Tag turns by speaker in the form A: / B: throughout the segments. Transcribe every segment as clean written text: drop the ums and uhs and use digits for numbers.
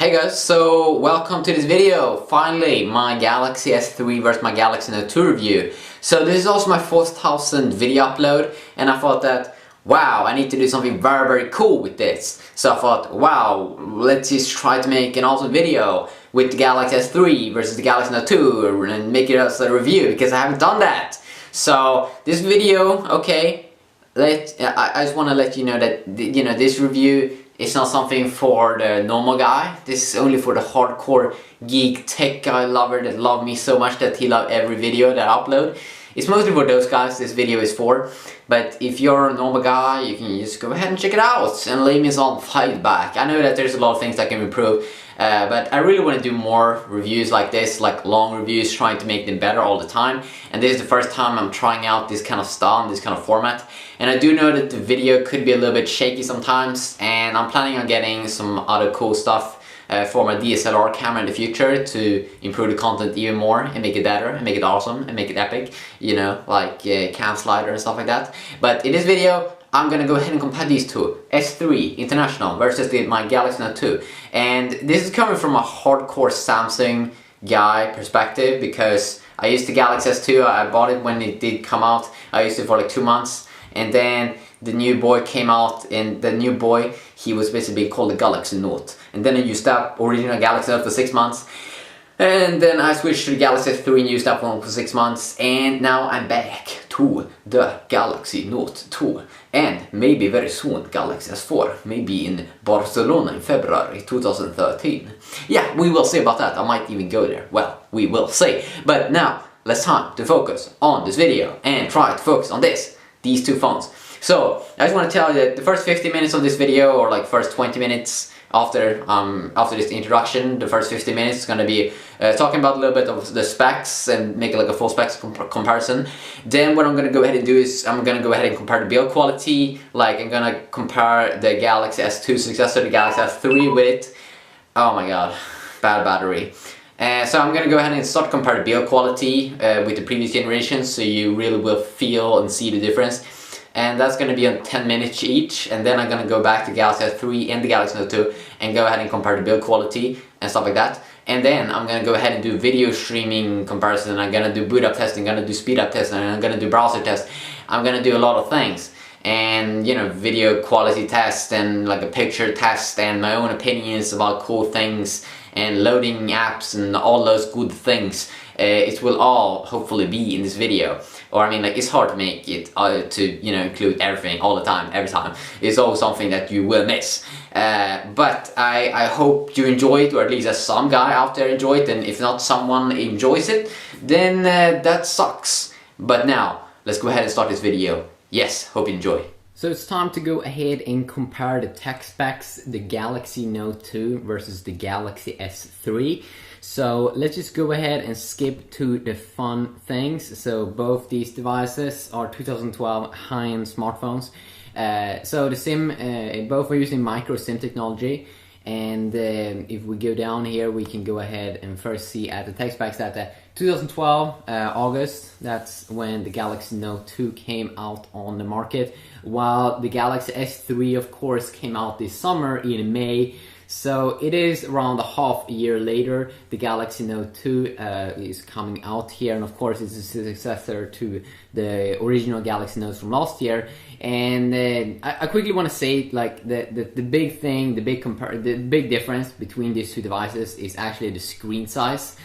A: Hey guys, so welcome to this video. Finally, my Galaxy S3 versus my Galaxy Note 2 review. So this is also my 4,000th video upload, and I thought that, wow, I need to do something very cool with this. So I thought, wow, let's just try to make an awesome video with the Galaxy S3 versus the Galaxy Note 2 and make it as a review, because I haven't done that. So this video, okay, I just want to let you know that this review is not something for the normal guy. This is only for the hardcore geek tech guy lover that love me so much that he love every video that I upload. It's mostly for those guys this video is for. But if you're a normal guy, you can just go ahead and check it out and leave me some feedback. I know that there's a lot of things that can improve, but I really want to do more reviews like this, like long reviews, trying to make them better all the time. And this is the first time I'm trying out this kind of style and this kind of format. And I do know that the video could be a little bit shaky sometimes, and I'm planning on getting some other cool stuff for my DSLR camera in the future to improve the content even more and make it better and make it awesome and make it epic, you know, like cam slider and stuff like that. But in this video, I'm gonna go ahead and compare these two, S3 International versus my Galaxy Note 2. And this is coming from a hardcore Samsung guy perspective, because I used the Galaxy S2, I bought it when it did come out. I used it for like 2 months, and then the new boy came out, and the new boy, he was basically called the Galaxy Note. And then I used that original Galaxy Note for 6 months, and then I switched to the Galaxy S3 and used that one for 6 months, and now I'm back to the Galaxy Note 2, and maybe very soon Galaxy S4, maybe in Barcelona in February 2013. Yeah, we will see about that. I might even go there. Well, we will see. But now, let's time to focus on this video and try to focus on these two phones. So, I just want to tell you that the first 50 minutes of this video, or like first 20 minutes after this introduction, the first 50 minutes is going to be talking about a little bit of the specs and make like a full specs comparison. Then what I'm going to go ahead and do is I'm going to go ahead and compare the build quality. Like, I'm going to compare the Galaxy S2 successor to the Galaxy S3 with it. Oh my god, bad battery. So I'm going to go ahead and start compare the build quality with the previous generation, so you really will feel and see the difference. And that's going to be on 10 minutes each, and then I'm going to go back to Galaxy S3 and the Galaxy Note 2 and go ahead and compare the build quality and stuff like that. And then I'm going to go ahead and do video streaming comparison. I'm going to do boot up testing, I'm going to do speed up testing, and I'm going to do browser test. I'm going to do a lot of things, and you know, video quality test and like a picture test and my own opinions about cool things and loading apps and all those good things. It will all hopefully be in this video. Or I mean, like, it's hard to make it to, you know, include everything all the time, every time. It's always something that you will miss. But I hope you enjoy it, or at least that some guy out there enjoy it. And if not someone enjoys it, then that sucks. But now, let's go ahead and start this video. Yes, hope you enjoy. So it's time to go ahead and compare the tech specs, the Galaxy Note 2 versus the Galaxy S3. So let's just go ahead and skip to the fun things. So both these devices are 2012 high-end smartphones. So the SIM, both are using micro SIM technology. And if we go down here, we can go ahead and first see at the tech specs that 2012 August, that's when the Galaxy Note 2 came out on the market, while the Galaxy S3 of course came out this summer in May. So it is around a half year later the Galaxy Note 2 is coming out here, and of course it's a successor to the original Galaxy Notes from last year. And I quickly want to say, like, the big thing, the big difference between these two devices is actually the screen size.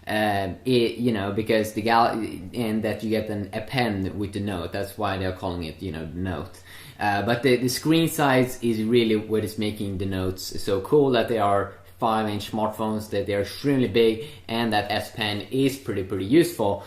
A: You know, because the and that you get a pen with the Note. That's why they're calling it, you know, the Note. But the screen size is really what is making the Notes so cool, that they are 5-inch smartphones, that they're extremely big, and that S Pen is pretty useful.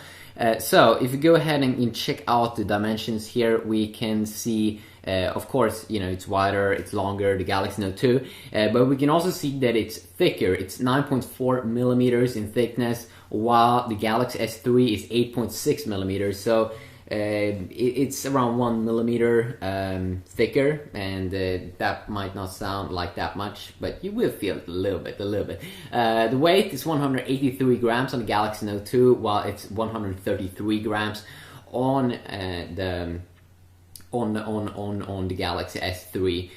A: So if you go ahead and check out the dimensions here, we can see, of course, you know, it's wider, it's longer, the Galaxy Note 2, but we can also see that it's thicker. It's 9.4 millimeters in thickness, while the Galaxy S3 is 8.6 millimeters. So it's around 1 millimeter thicker, and that might not sound like that much, but you will feel it a little bit. The weight is 183 grams on the Galaxy Note 2, while it's 133 grams on the Galaxy S3.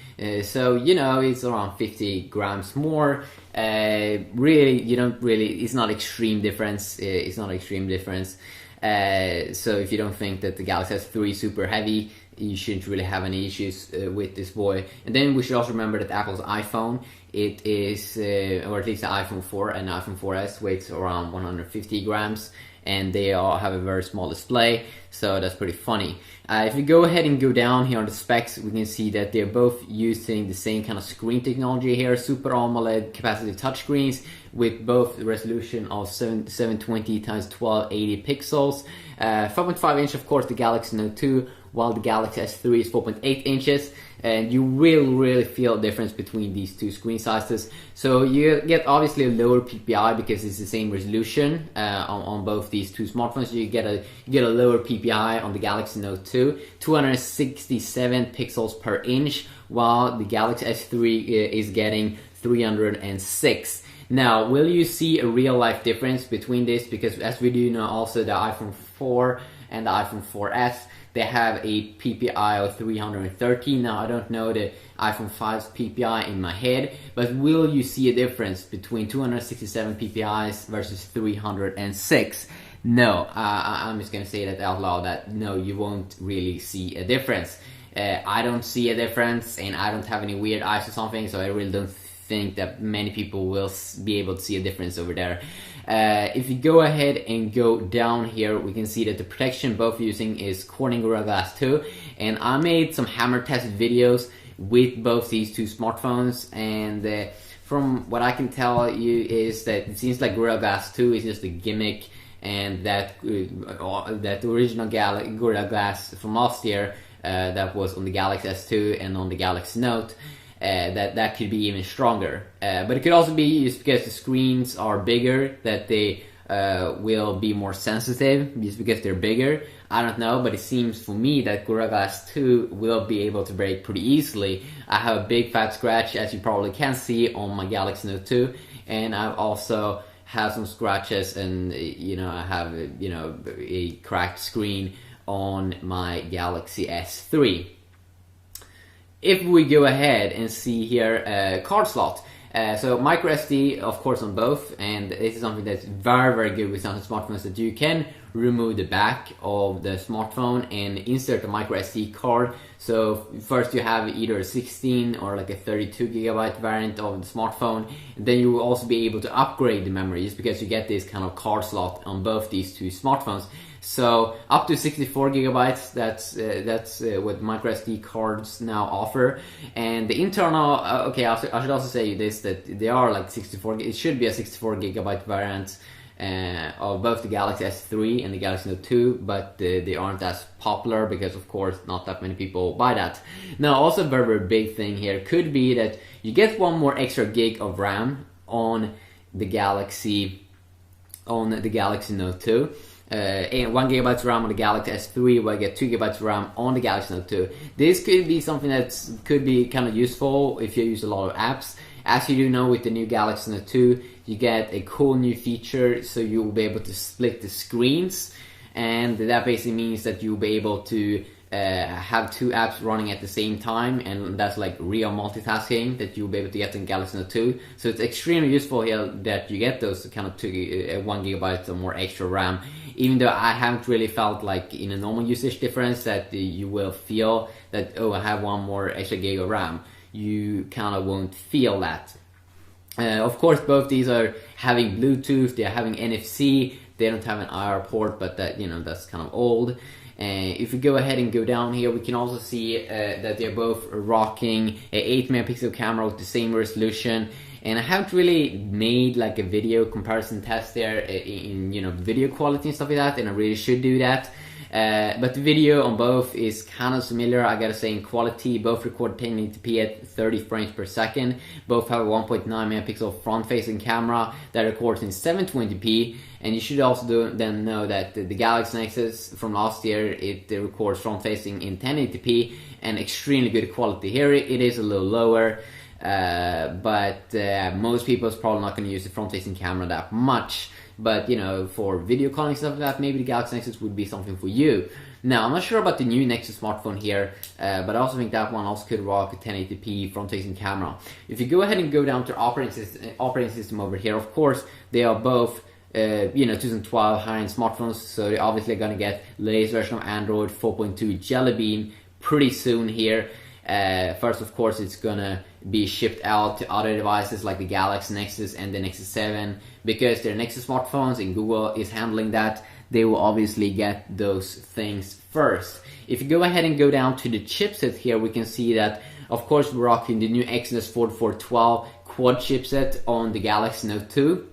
A: So you know, it's around 50 grams more. Really, you don't really, it's not extreme difference. It's not extreme difference. So if you don't think that the Galaxy S3 is super heavy, you shouldn't really have any issues with this boy. And then we should also remember that Apple's iPhone, it is, or at least the iPhone 4 and the iPhone 4S weighs around 150 grams, and they all have a very small display, so that's pretty funny. If we go ahead and go down here on the specs, we can see that they're both using the same kind of screen technology here, Super AMOLED capacitive touchscreens with both resolution of 720 x 1280 pixels. 5.5 inch, of course, the Galaxy Note 2, while the Galaxy S3 is 4.8 inches, and you will really feel a difference between these two screen sizes. So you get obviously a lower PPI because it's the same resolution on both these two smartphones. You get a lower PPI on the Galaxy Note 2, 267 pixels per inch, while the Galaxy S3 is getting 306. Now, will you see a real life difference between this? Because as we do know, also the iPhone 4 and the iPhone 4S, they have a PPI of 313. Now, I don't know the iPhone 5's PPI in my head, but will you see a difference between 267 PPIs versus 306? No, I'm just gonna say that out loud, that no, you won't really see a difference. I don't see a difference, and I don't have any weird eyes or something, so I really don't think that many people will be able to see a difference over there. If you go ahead and go down here, we can see that the protection both using is Corning Gorilla Glass 2, and I made some hammer test videos with both these two smartphones, and from what I can tell you is that it seems like Gorilla Glass 2 is just a gimmick, and that that original Gorilla Glass from last year that was on the Galaxy S2 and on the Galaxy Note, that could be even stronger. But it could also be just because the screens are bigger, that they will be more sensitive just because they're bigger. I don't know, but it seems for me that Gorilla Glass 2 will be able to break pretty easily. I have a big fat scratch, as you probably can see, on my Galaxy Note 2, and I've also have some scratches, and you know, I have a cracked screen on my Galaxy S3. If we go ahead and see here, card slot. So micro SD, of course, on both, and this is something that's very, very good with Samsung smartphones, that you can remove the back of the smartphone and insert a micro SD card. So first you have either a 16 or like a 32 gigabyte variant of the smartphone, and then you will also be able to upgrade the memory just because you get this kind of card slot on both these two smartphones. So up to 64 gigabytes, that's what micro SD cards now offer. And the internal, okay, I should also say this, that they are like 64, it should be a 64 gigabyte variant of both the Galaxy S3 and the Galaxy Note 2, but they aren't as popular because, of course, not that many people buy that. Now, also a very, very big thing here could be that you get one more extra gig of RAM on the Galaxy Note 2. And 1 gigabyte RAM on the Galaxy S3, where I get 2 gigabytes RAM on the Galaxy Note 2. This could be something that could be kind of useful if you use a lot of apps. As you do know, with the new Galaxy Note 2, you get a cool new feature, so you will be able to split the screens, and that basically means that you'll be able to have two apps running at the same time, and that's like real multitasking that you'll be able to get in Galaxy Note 2. So it's extremely useful here that you get those kind of 1 gigabyte or more extra RAM, even though I haven't really felt like in a normal usage difference that you will feel that, oh, I have one more extra gig of RAM. You kind of won't feel that. Of course, both these are having Bluetooth, they're having NFC, they don't have an IR port, but that, that's kind of old. If we go ahead and go down here, we can also see that they're both rocking a 8 megapixel camera with the same resolution. And I haven't really made like a video comparison test there in video quality and stuff like that, and I really should do that. But the video on both is kind of similar, I gotta say, in quality. Both record 1080p at 30 frames per second. Both have a 1.9 megapixel front-facing camera that records in 720p. And you should also then know that the Galaxy Nexus from last year, it records front-facing in 1080p and extremely good quality. Here it is a little lower. but most people is probably not going to use the front-facing camera that much. But you know, for video calling stuff like that, maybe the Galaxy Nexus would be something for you. Now, I'm not sure about the new Nexus smartphone here, but I also think that one also could rock a 1080p front-facing camera. If you go ahead and go down to operating system over here, of course, they are both you know, 2012 high-end smartphones, so they're obviously going to get the latest version of Android 4.2 Jelly Bean pretty soon here. First, of course, it's gonna be shipped out to other devices like the Galaxy Nexus and the Nexus 7, because they're Nexus smartphones and Google is handling that. They will obviously get those things first. If you go ahead and go down to the chipset here, we can see that, of course, we're rocking the new Exynos 4412 quad chipset on the Galaxy Note 2.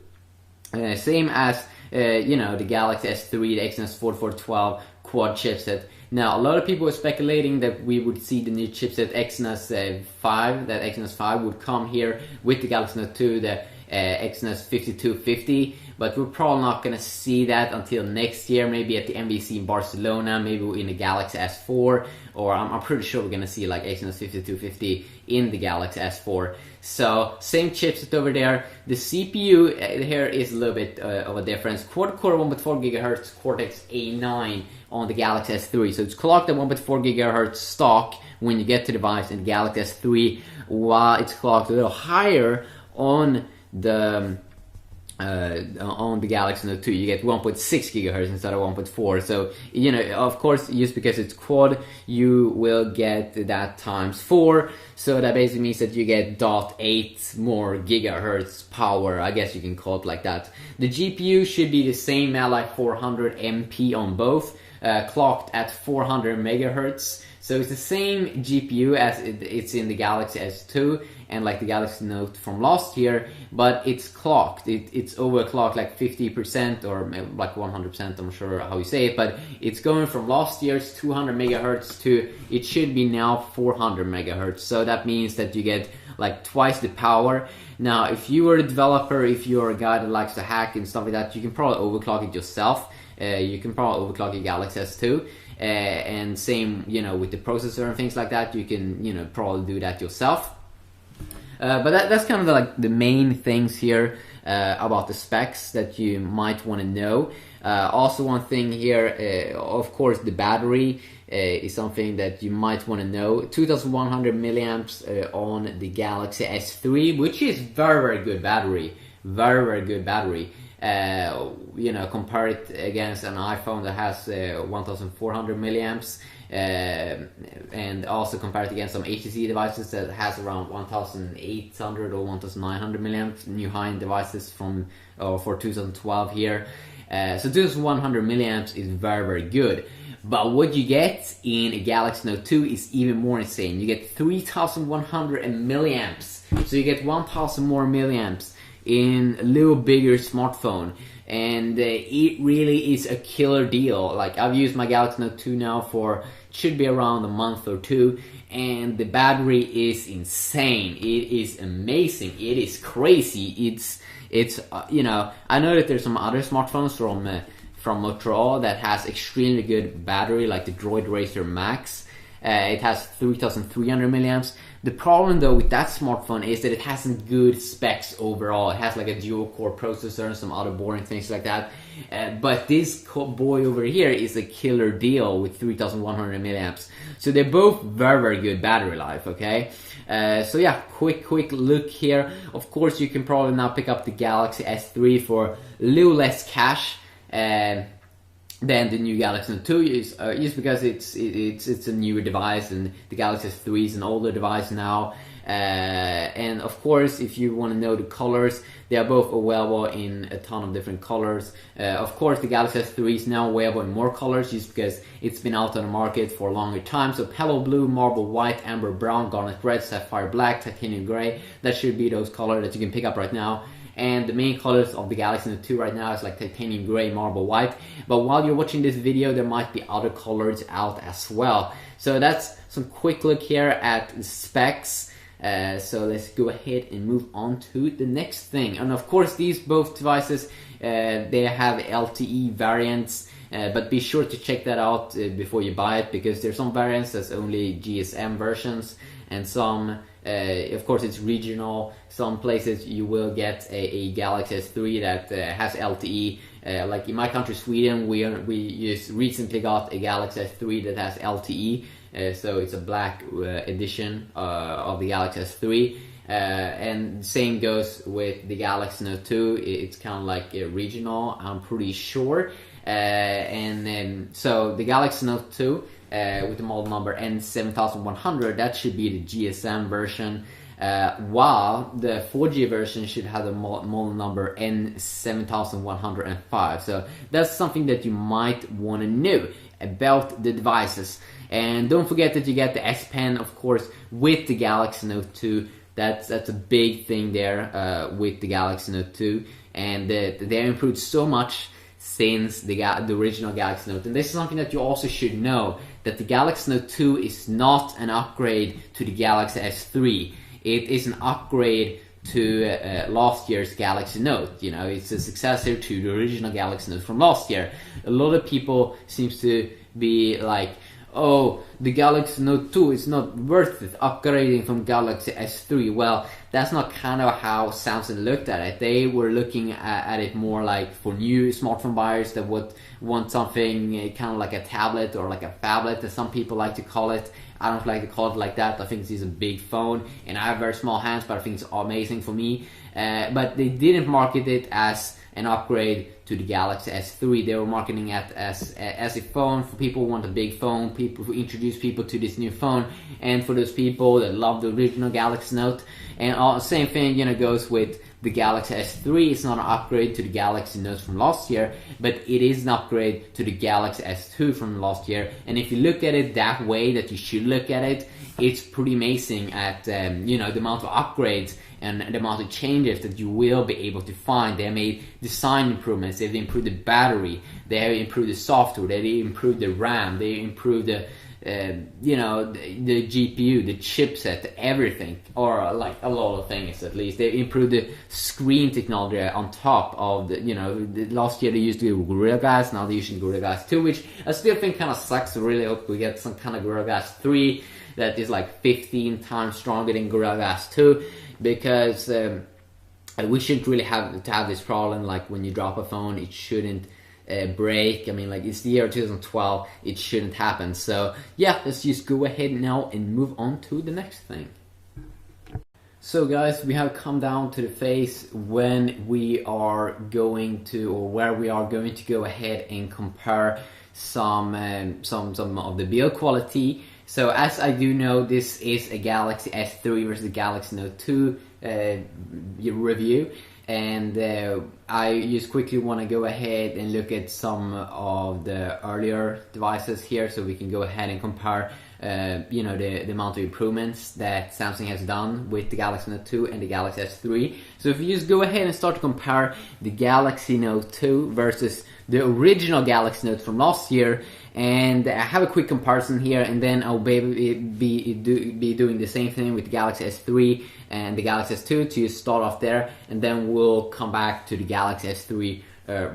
A: Same as you know, the Galaxy S3, the Exynos 4412 quad chipset. Now, a lot of people are speculating that we would see the new chipset Exynos 5, that Exynos 5 would come here with the Galaxy Note 2, the Exynos 5250, but we're probably not going to see that until next year, maybe at the MVC in Barcelona, maybe in the Galaxy S4, or I'm pretty sure we're going to see like Exynos 5250 in the Galaxy S4. So, same chipset over there. The CPU here is a little bit of a difference. Quad-core 1.4 GHz Cortex-A9 on the Galaxy S3. So it's clocked at 1.4 GHz stock when you get to the device in the Galaxy S3, while it's clocked a little higher on the Galaxy Note 2. You get 1.6 GHz instead of 1.4. So, you know, of course, just because it's quad, you will get that times 4. So that basically means that you get 0.8 more gigahertz power. I guess you can call it like that. The GPU should be the same Ally 400 MP on both, clocked at 400 megahertz. So it's the same GPU as it's in the Galaxy S2 and like the Galaxy Note from last year, but it's clocked. It's overclocked like 50% or like 100%, I'm not sure how you say it, but it's going from last year's 200 megahertz to it should be now 400 megahertz. So that means that you get like twice the power. Now, if you are a developer, if you're a guy that likes to hack and stuff like that, you can probably overclock it yourself. You can probably overclock your Galaxy S2. And same, you know, with the processor and things like that, you can, you know, probably do that yourself. But that's kind of like the main things here about the specs that you might want to know. Also, one thing here, of course, the battery is something that you might want to know. 2100 milliamps on the Galaxy S3, which is very good battery. Very good battery. You know, compare it against an iPhone that has 1400 milliamps, and also compare it against some HTC devices that has around 1800 or 1900 milliamps, new high-end devices from for 2012 here. So 2100 milliamps is very good. But what you get in a Galaxy Note 2 is even more insane. You get 3100 milliamps, so you get 1000 more milliamps in a little bigger smartphone, and it really is a killer deal. Like, I've used my Galaxy Note 2 now for should be around a month or two, and the battery is insane. It is amazing. It is crazy. It's you know, I know that there's some other smartphones from Motorola that has extremely good battery, like the Droid Racer Max. It has 3300 milliamps. The problem though with that smartphone is that it hasn't good specs overall. It has like a dual core processor and some other boring things like that. But this boy over here is a killer deal with 3100 milliamps. So they're both very good battery life, okay? So yeah, quick look here. Of course, you can probably now pick up the Galaxy S3 for a little less cash than the new Galaxy Note 2 is, just because it's a newer device, and the Galaxy S3 is an older device now. And of course, if you want to know the colors, they are both available in a ton of different colors. Of course, the Galaxy S3 is now available in more colors just because it's been out on the market for a longer time. So Palo Blue, Marble White, Amber Brown, Garnet Red, Sapphire Black, Titanium Gray, that should be those colors that you can pick up right now. And the main colors of the Galaxy Note 2 right now is like Titanium Gray, Marble White. But while you're watching this video, there might be other colors out as well. So that's some quick look here at the specs. So let's go ahead and move on to the next thing. And of course, these both devices, they have LTE variants. But be sure to check that out before you buy it, because there's some variants that's only GSM versions. and some of course it's regional. Some places you will get a Galaxy S3 that has LTE. Like in my country, Sweden, we just recently got a Galaxy S3 that has LTE. So it's a black edition of the Galaxy S3. And same goes with the Galaxy Note 2. It's kind of like a regional, I'm pretty sure. So the Galaxy Note 2 with the model number N7100, that should be the GSM version, while the 4G version should have the model number N7105. So that's something that you might want to know about the devices. And don't forget that you get the S Pen, of course, with the Galaxy Note 2. That's a big thing there with the Galaxy Note 2, and they improved so much since the original Galaxy Note. And this is something that you also should know, that the Galaxy Note 2 is not an upgrade to the Galaxy S3. It is an upgrade to last year's Galaxy Note. You know, it's a successor to the original Galaxy Note from last year. A lot of people seems to be like, oh, the Galaxy Note 2 is not worth it upgrading from Galaxy S3. Well, that's not kind of how Samsung looked at it. They were looking at it more like for new smartphone buyers that would want something kind of like a tablet or like a phablet, as some people like to call it. I don't like to call it like that. I think this is a big phone, and I have very small hands, but I think it's amazing for me. But they didn't market it as an upgrade to the Galaxy S3. They were marketing it as a phone for people who want a big phone, people who introduce people to this new phone, and for those people that love the original Galaxy Note. And same thing, you know, goes with the Galaxy S3. It's not an upgrade to the Galaxy Note from last year, but it is an upgrade to the Galaxy S2 from last year. And if you look at it that way, that you should look at it, it's pretty amazing at you know, the amount of upgrades and the amount of changes that you will be able to find. They have made design improvements, they've improved the battery, they have improved the software, they improved the RAM, they improved the you know, the GPU, the chipset, everything, or like a lot of things at least. They improved the screen technology on top of the, you know, last year they used the Gorilla Glass, now they're using Gorilla Glass 2, which I still think kind of sucks. I really hope we get some kind of Gorilla Glass 3 that is like 15 times stronger than Gorilla Glass 2, because we shouldn't really have to have this problem. Like when you drop a phone, it shouldn't break. I mean, like, it's the year 2012, it shouldn't happen. So yeah, let's just go ahead now and move on to the next thing. So guys, we have come down to the phase when we are going to, or where we are going to go ahead and compare some of the build quality. So as I do know, this is a Galaxy S3 versus the Galaxy Note 2 review, and I just quickly want to go ahead and look at some of the earlier devices here, so we can go ahead and compare you know, the amount of improvements that Samsung has done with the Galaxy Note 2 and the Galaxy S3. So if you just go ahead and start to compare the Galaxy Note 2 versus the original Galaxy Note from last year, and I have a quick comparison here, and then I'll be doing the same thing with the Galaxy S3 and the Galaxy S2 to start off there, and then we'll come back to the Galaxy S3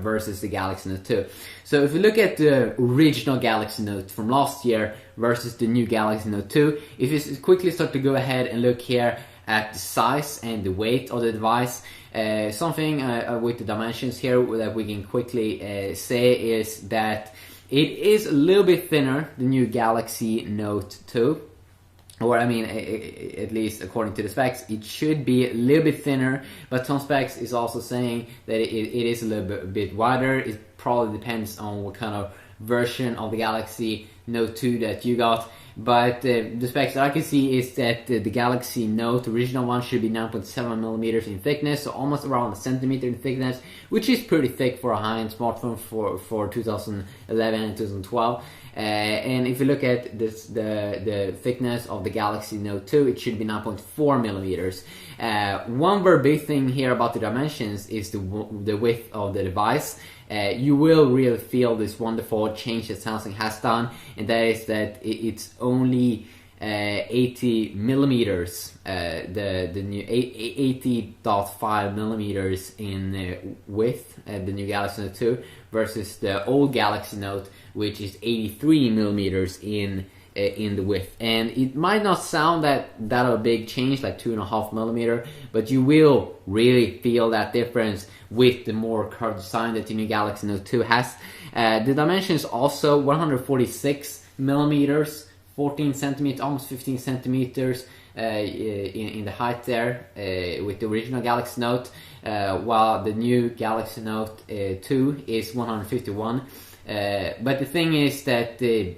A: versus the Galaxy Note 2. So if you look at the original Galaxy Note from last year versus the new Galaxy Note 2, if you quickly start to go ahead and look here at the size and the weight of the device, something with the dimensions here that we can quickly say is that it is a little bit thinner, the new Galaxy Note 2. Or I mean, at least according to the specs, it should be a little bit thinner, but some specs is also saying that it is a little bit wider. It probably depends on what kind of version of the Galaxy Note 2 that you got. But the specs that I can see is that the Galaxy Note, original one, should be 9.7 millimeters in thickness, so almost around a centimeter in thickness, which is pretty thick for a high-end smartphone for 2011 and 2012. And if you look at this, the thickness of the Galaxy Note 2, it should be 9.4 millimeters. One very big thing here about the dimensions is the width of the device. You will really feel this wonderful change that Samsung has done, and that is that it's only 80 millimeters, the new 80.5 millimeters in width, the new Galaxy Note 2, versus the old Galaxy Note, which is 83 millimeters in in the width, and it might not sound that of a big change, like 2.5 millimeter, but you will really feel that difference with the more curved design that the new Galaxy Note 2 has. The dimension is also 146 millimeters, 14 centimeters, almost 15 centimeters in the height there with the original Galaxy Note, while the new Galaxy Note 2 is 151. But the thing is that the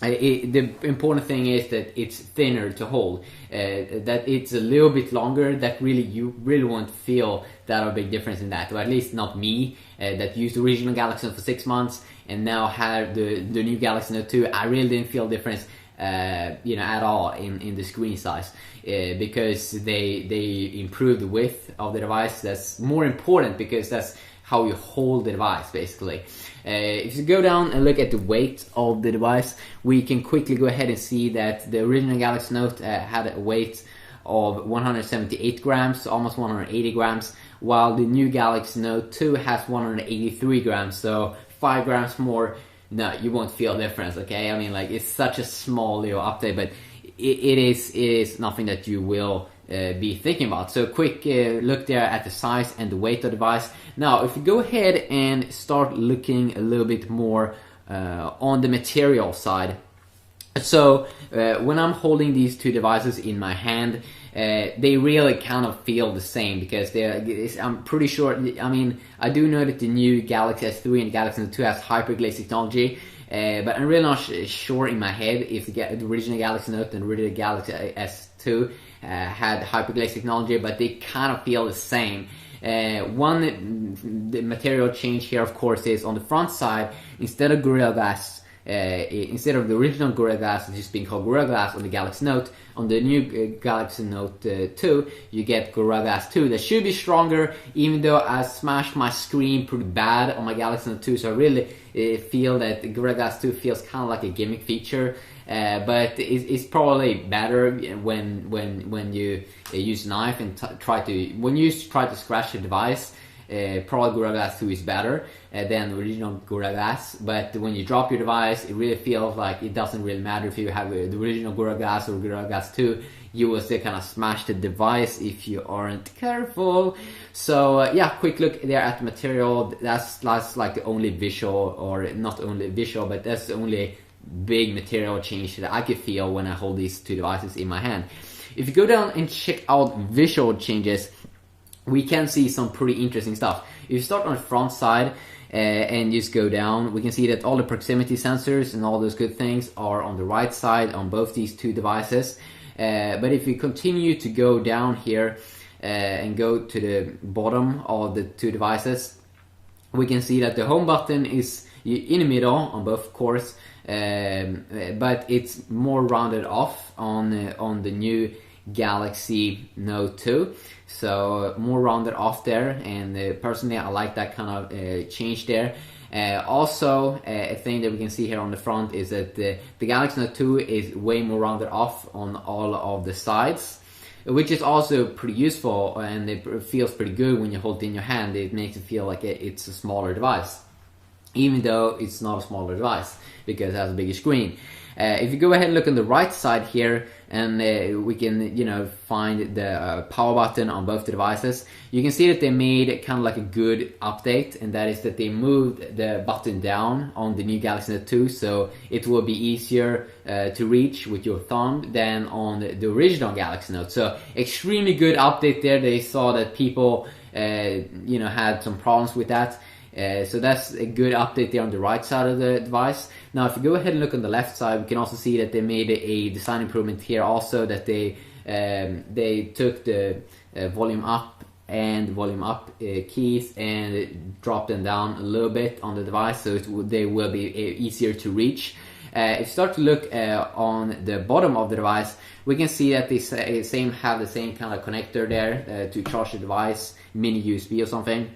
A: important thing is that it's thinner to hold, that it's a little bit longer, that you really won't feel that a big difference in that, or at least not me, that used the original Galaxy Note for 6 months and now had the new Galaxy Note 2. I really didn't feel difference at all in the screen size, because they improved the width of the device. That's more important because that's how you hold the device, basically. If you go down and look at the weight of the device, we can quickly go ahead and see that the original Galaxy Note had a weight of 178 grams, so almost 180 grams, while the new Galaxy Note 2 has 183 grams, so 5 grams more. No, you won't feel a difference, okay? I mean, like, it's such a small little update, but it is nothing that you will be thinking about. So quick look there at the size and the weight of the device. Now, if you go ahead and start looking a little bit more on the material side. So when I'm holding these two devices in my hand, they really kind of feel the same, because I'm pretty sure, I mean, I do know that the new Galaxy S3 and Galaxy Note 2 has HyperGlaze technology, but I'm really not sure in my head if the original Galaxy Note and the original Galaxy S2 had HyperGlaze technology, but they kind of feel the same. The material change here, of course, is on the front side, instead of Gorilla Glass, instead of the original Gorilla Glass, it's just being called Gorilla Glass on the Galaxy Note, on the new Galaxy Note 2, you get Gorilla Glass 2. That should be stronger, even though I smashed my screen pretty bad on my Galaxy Note 2, so I really feel that Gorilla Glass 2 feels kind of like a gimmick feature, but it's probably better when you use a knife and try to scratch the device. Probably Gorilla Glass 2 is better than the original Gorilla Glass, but when you drop your device, it really feels like it doesn't really matter if you have the original Gorilla Glass or Gorilla Glass 2, you will still kind of smash the device if you aren't careful. So yeah, quick look there at the material. That's like the only visual, or not only visual, but that's the only big material change that I could feel when I hold these two devices in my hand. If you go down and check out visual changes, we can see some pretty interesting stuff. If you start on the front side and just go down, we can see that all the proximity sensors and all those good things are on the right side on both these two devices. But if we continue to go down here and go to the bottom of the two devices, we can see that the home button is in the middle on both, of course, but it's more rounded off on the new Galaxy Note 2, so more rounded off there, and personally I like that kind of change there. Also, a thing that we can see here on the front is that the Galaxy Note 2 is way more rounded off on all of the sides, which is also pretty useful, and it feels pretty good when you hold it in your hand. It makes it feel like it's a smaller device, even though it's not a smaller device because it has a bigger screen. If you go ahead and look on the right side here, and we can find the power button on both the devices, you can see that they made kind of like a good update, and that is that they moved the button down on the new Galaxy Note 2, so it will be easier to reach with your thumb than on the original Galaxy Note. So extremely good update there. They saw that people had some problems with that. So that's a good update there on the right side of the device. Now if you go ahead and look on the left side, we can also see that they made a design improvement here also, that they took the volume up and volume up keys and dropped them down a little bit on the device, so they will be easier to reach. If you start to look on the bottom of the device, we can see that they have the same kind of connector there to charge the device, mini USB or something.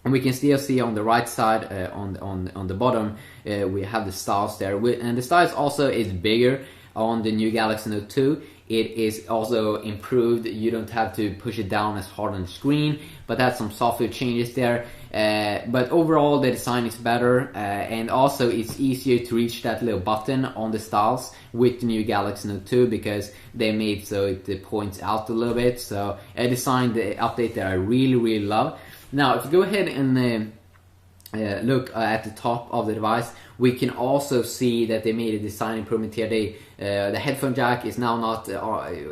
A: And we can still see on the right side, on the bottom, we have the styles there, and the styles also is bigger. on the new Galaxy Note 2. It is also improved. You don't have to push it down as hard on the screen, but that's some software changes there. But overall the design is better, and also it's easier to reach that little button on the styles with the new Galaxy Note 2 because they made so it points out a little bit. So a design update that I really love. Now if you go ahead and look at the top of the device, we can also see that they made a design improvement here. The headphone jack is now not,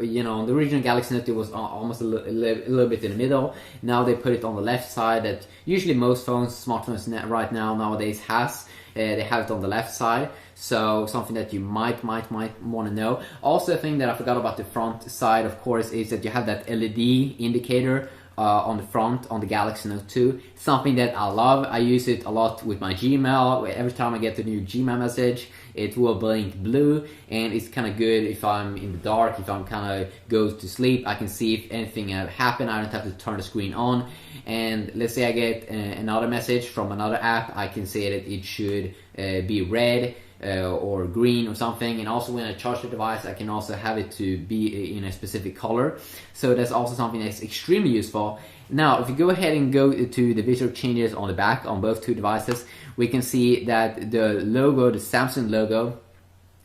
A: you know, on the original Galaxy Note it was almost a little bit in the middle. Now they put it on the left side, that usually most smartphones right now nowadays has. They have it on the left side, so something that you might want to know. Also, a thing that I forgot about the front side, of course, is that you have that LED indicator on the front on the Galaxy Note 2. Something that I love. I use it a lot with my Gmail. Every time I get a new Gmail message, it will blink blue, and it's kind of good if I'm in the dark, if I'm kind of go to sleep. I can see if anything happened. I don't have to turn the screen on. And let's say I get another message from another app, I can say that it should be red or green or something. And also when I charge the device, I can also have it to be in a specific color. So that's also something that's extremely useful. Now if you go ahead and go to the visual changes on the back on both two devices, we can see that the logo, the Samsung logo,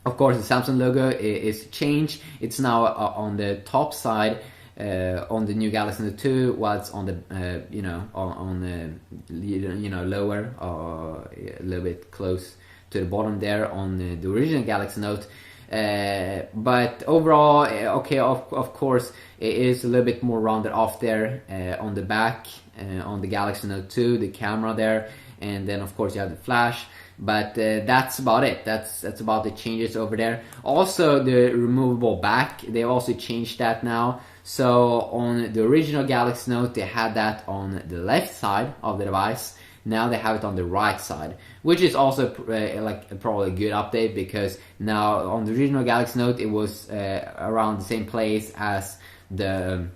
A: of course the Samsung logo is changed. It's now on the top side on the new Galaxy Note 2, while it's on the you know, on the, you know, lower or a little bit close to the bottom there on the original Galaxy Note. But overall, okay, of course it is a little bit more rounded off there on the back on the Galaxy Note 2, the camera there, and then of course you have the flash. But that's about it. That's about the changes over there. Also the removable back, they also changed that now. So on the original Galaxy Note, they had that on the left side of the device. Now they have it on the right side, which is also like probably a good update, because now on the original Galaxy Note it was around the same place as the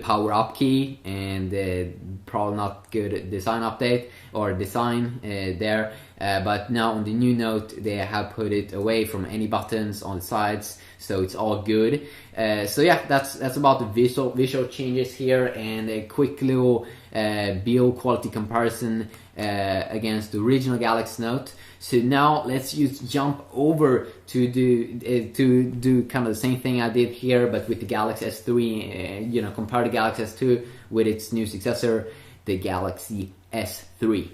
A: power up key, and probably not good design update or design there. But now on the new Note they have put it away from any buttons on the sides, so it's all good. So yeah, that's about the visual changes here, and a quick little build quality comparison against the original Galaxy Note. So now let's just jump over to do kind of the same thing I did here, but with the Galaxy S3. You know, compare the Galaxy S2 with its new successor, the Galaxy S3.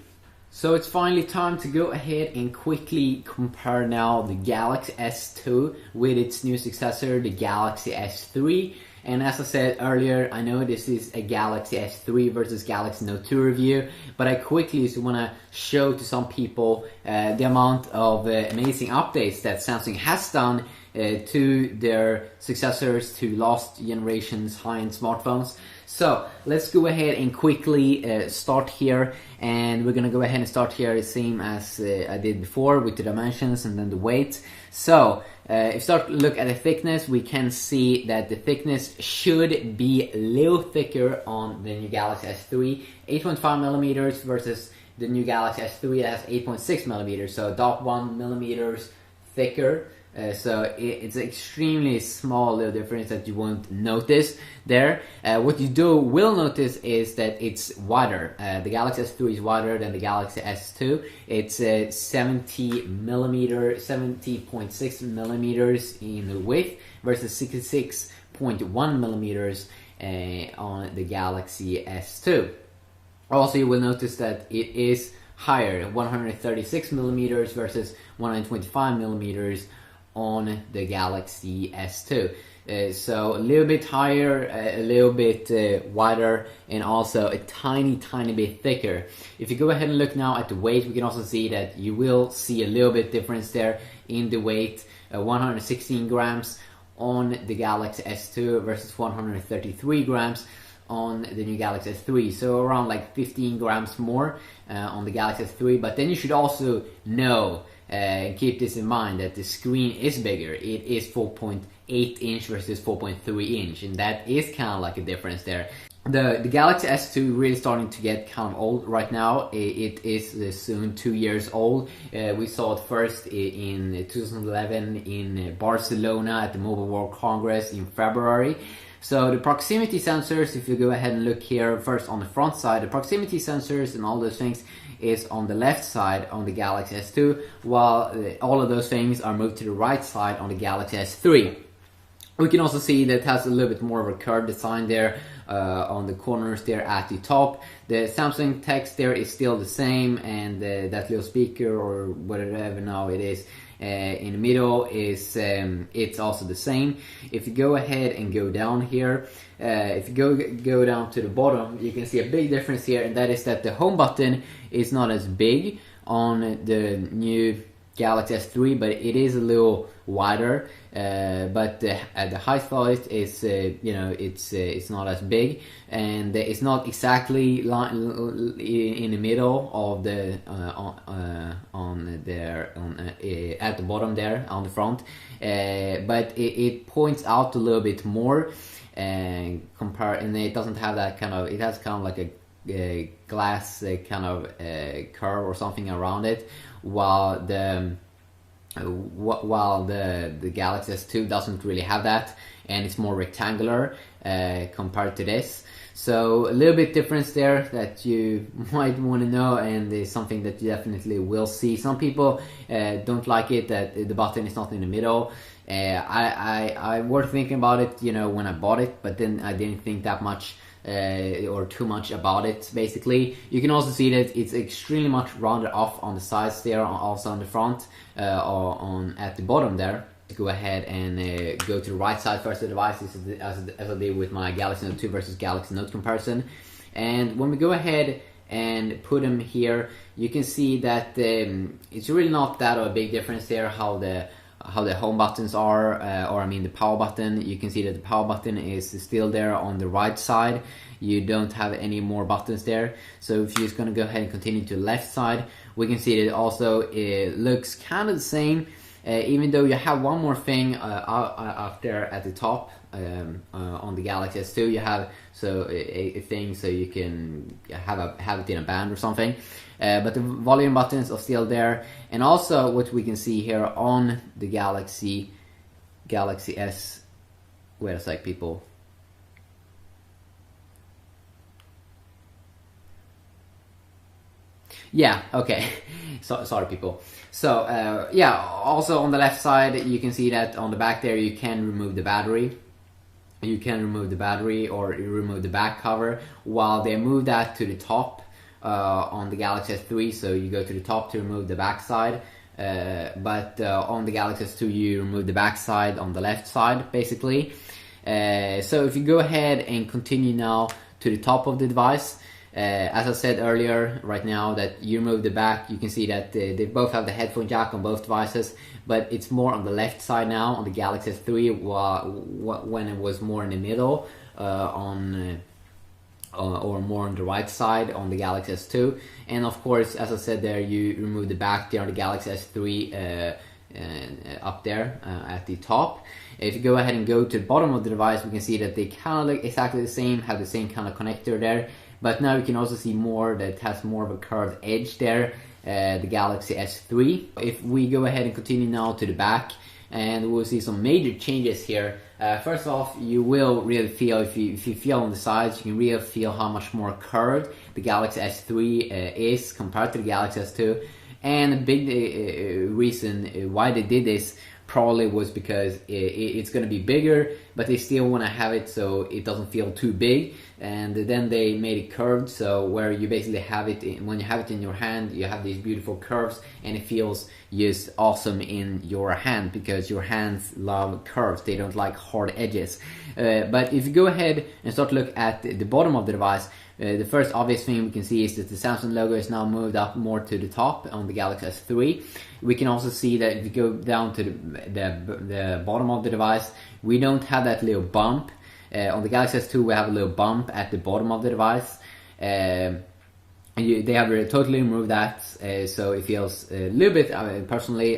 A: So it's finally time to go ahead and quickly compare now the Galaxy S2 with its new successor, the Galaxy S3. And as I said earlier, I know this is a Galaxy S3 versus Galaxy Note 2 review, but I quickly just want to show to some people the amount of amazing updates that Samsung has done to their successors, to last generation's high-end smartphones. So let's go ahead and quickly start here, and we're gonna go ahead and start here the same as I did before, with the dimensions and then the weight. So if you start to look at the thickness, we can see that the thickness should be a little thicker on the new Galaxy S3, 8.5 millimeters versus the new Galaxy S3 that has 8.6 millimeters, so about 1 millimeters thicker. So it's an extremely small little difference that you won't notice there. What you will notice is that it's wider. The Galaxy S3 is wider than the Galaxy S2. It's 70.6 millimeters in the width versus 66.1 millimeters on the Galaxy S2. Also, you will notice that it is higher, 136 millimeters versus 125 millimeters on the Galaxy S2. So a little bit higher, a little bit wider, and also a tiny bit thicker. If you go ahead and look now at the weight, we can also see that you will see a little bit difference there in the weight. 116 grams on the Galaxy S2 versus 133 grams on the new Galaxy S3, so around like 15 grams more on the Galaxy S3. But then you should also know and keep this in mind that the screen is bigger. It is 4.8 inch versus 4.3 inch, and that is kind of like a difference there. the Galaxy S2 really starting to get kind of old right now. It is soon 2 years old. We saw it first in 2011 in Barcelona at the Mobile World Congress in February. So the proximity sensors, if you go ahead and look here first on the front side, the proximity sensors and all those things is on the left side on the Galaxy S2, while all of those things are moved to the right side on the Galaxy S3. We can also see that it has a little bit more of a curved design there on the corners there at the top. The Samsung text there is still the same, and that little speaker or whatever now it is in the middle is it's also the same. If you go ahead and go down here, if you go down to the bottom, you can see a big difference here, and that is that the home button is not as big on the new Galaxy S3, but it is a little wider. But at the height of it is it's not as big, and it's not exactly in the middle of the at the bottom there on the front, but it points out a little bit more and it doesn't have that kind of, it has kind of like a glass kind of curve or something around it, while the Galaxy S2 doesn't really have that, and it's more rectangular compared to this. So a little bit difference there that you might want to know, and is something that you definitely will see. Some people don't like it that the button is not in the middle. I was thinking about it, when I bought it, but then I didn't think that much or too much about it. Basically, you can also see that it's extremely much rounded off on the sides there, also on the front, or at the bottom there. Go ahead and go to the right side first of the device, as I did with my Galaxy Note 2 versus Galaxy Note comparison. And when we go ahead and put them here, you can see that it's really not that of a big difference there how the home buttons are, or I mean the power button. You can see that the power button is still there on the right side. You don't have any more buttons there. So if you're just going to go ahead and continue to the left side, we can see that also it looks kind of the same, even though you have one more thing up there at the top on the Galaxy S2. You have a thing so you can have it in a band or something. But the volume buttons are still there, and also what we can see here on the Galaxy S. Wait a sec, people. Yeah, okay. Sorry, people. So yeah, also on the left side, you can see that on the back there you can remove the battery. You can remove the battery or you remove the back cover, while they move that to the top on the Galaxy S3. So you go to the top to remove the back side, but on the Galaxy S2 you remove the back side on the left side, basically. So if you go ahead and continue now to the top of the device, as I said earlier, right now that you remove the back, you can see that they both have the headphone jack on both devices, but it's more on the left side now on the Galaxy S3, when it was more in the middle or more on the right side on the Galaxy S2. And of course, as I said there, you remove the back there on the Galaxy S3 up there at the top. If you go ahead and go to the bottom of the device, we can see that they kind of look exactly the same, have the same kind of connector there. But now you can also see more that has more of a curved edge there, the Galaxy S3. If we go ahead and continue now to the back, and we'll see some major changes here. First off, you will really feel, if you feel on the sides, you can really feel how much more curved the Galaxy S3 is compared to the Galaxy S2. And a big reason why they did this probably was because it's going to be bigger, but they still want to have it so it doesn't feel too big. And then they made it curved, so where you basically have it when you have it in your hand, you have these beautiful curves, and it feels just awesome in your hand, because your hands love curves, they don't like hard edges. But if you go ahead and start to look at the bottom of the device, the first obvious thing we can see is that the Samsung logo is now moved up more to the top on the Galaxy S3. We can also see that if you go down to the bottom of the device, we don't have that little bump. On the Galaxy S2 we have a little bump at the bottom of the device. they have totally removed that, so it feels a little bit, personally,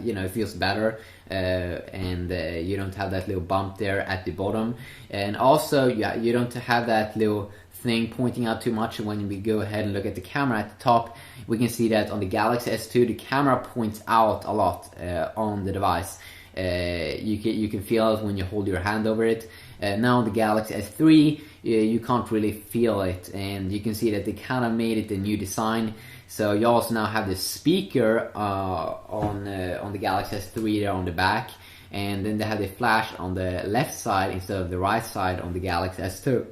A: you know, it feels better, and you don't have that little bump there at the bottom, and also you don't have that little thing pointing out too much. When we go ahead and look at the camera at the top, we can see that on the Galaxy S2 the camera points out a lot on the device. You can feel it when you hold your hand over it. Now on the Galaxy S3 you can't really feel it, and you can see that they kind of made it a new design. So you also now have the speaker on the Galaxy S3 there on the back, and then they have the flash on the left side instead of the right side on the Galaxy S2.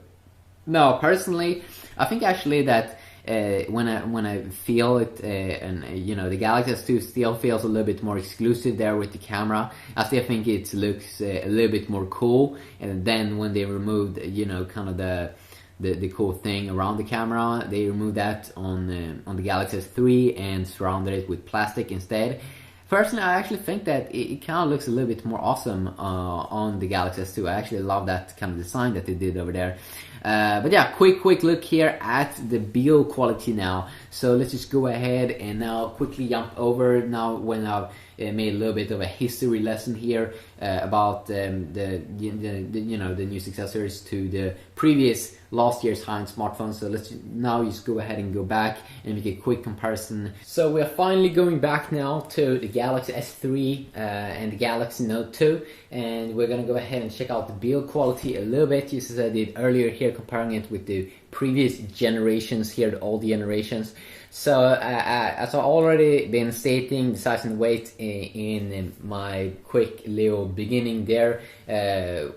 A: Now personally, I think actually that when I feel it, and you know, the Galaxy S2 still feels a little bit more exclusive there with the camera. I still think it looks a little bit more cool. And then when they removed, you know, kind of the cool thing around the camera, they removed that on the Galaxy S3 and surrounded it with plastic instead. Personally, I actually think that it kind of looks a little bit more awesome on the Galaxy S2. I actually love that kind of design that they did over there. But yeah, quick look here at the build quality now. So let's just go ahead and now quickly jump over now when I've made a little bit of a history lesson here about the new successors to the previous last year's high-end smartphones. So let's now just go ahead and go back and make a quick comparison. So we are finally going back now to the Galaxy S3 and the Galaxy Note 2, and we're gonna go ahead and check out the build quality a little bit, just as I did earlier here, comparing it with the previous generations here, the old generations. So as I've already been stating, the size and weight in my quick little beginning there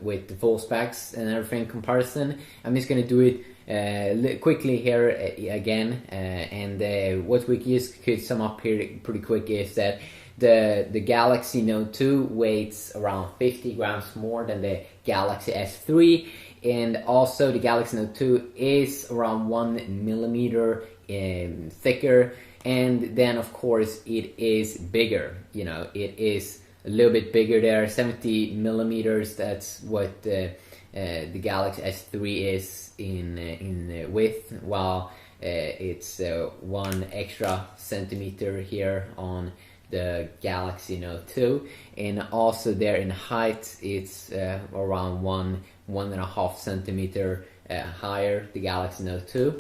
A: with the full specs and everything comparison, I'm just going to do it quickly here again, and what we just could sum up here pretty quick is that the Galaxy Note 2 weighs around 50 grams more than the Galaxy S3, and also the Galaxy Note 2 is around 1 millimeter thicker, and then of course it is bigger. You know, it is a little bit bigger there, 70 millimeters. That's what the Galaxy S3 is in width, while it's 1 extra centimeter here on the Galaxy Note 2, and also there in height it's around 1.5 centimeter higher, the Galaxy Note 2.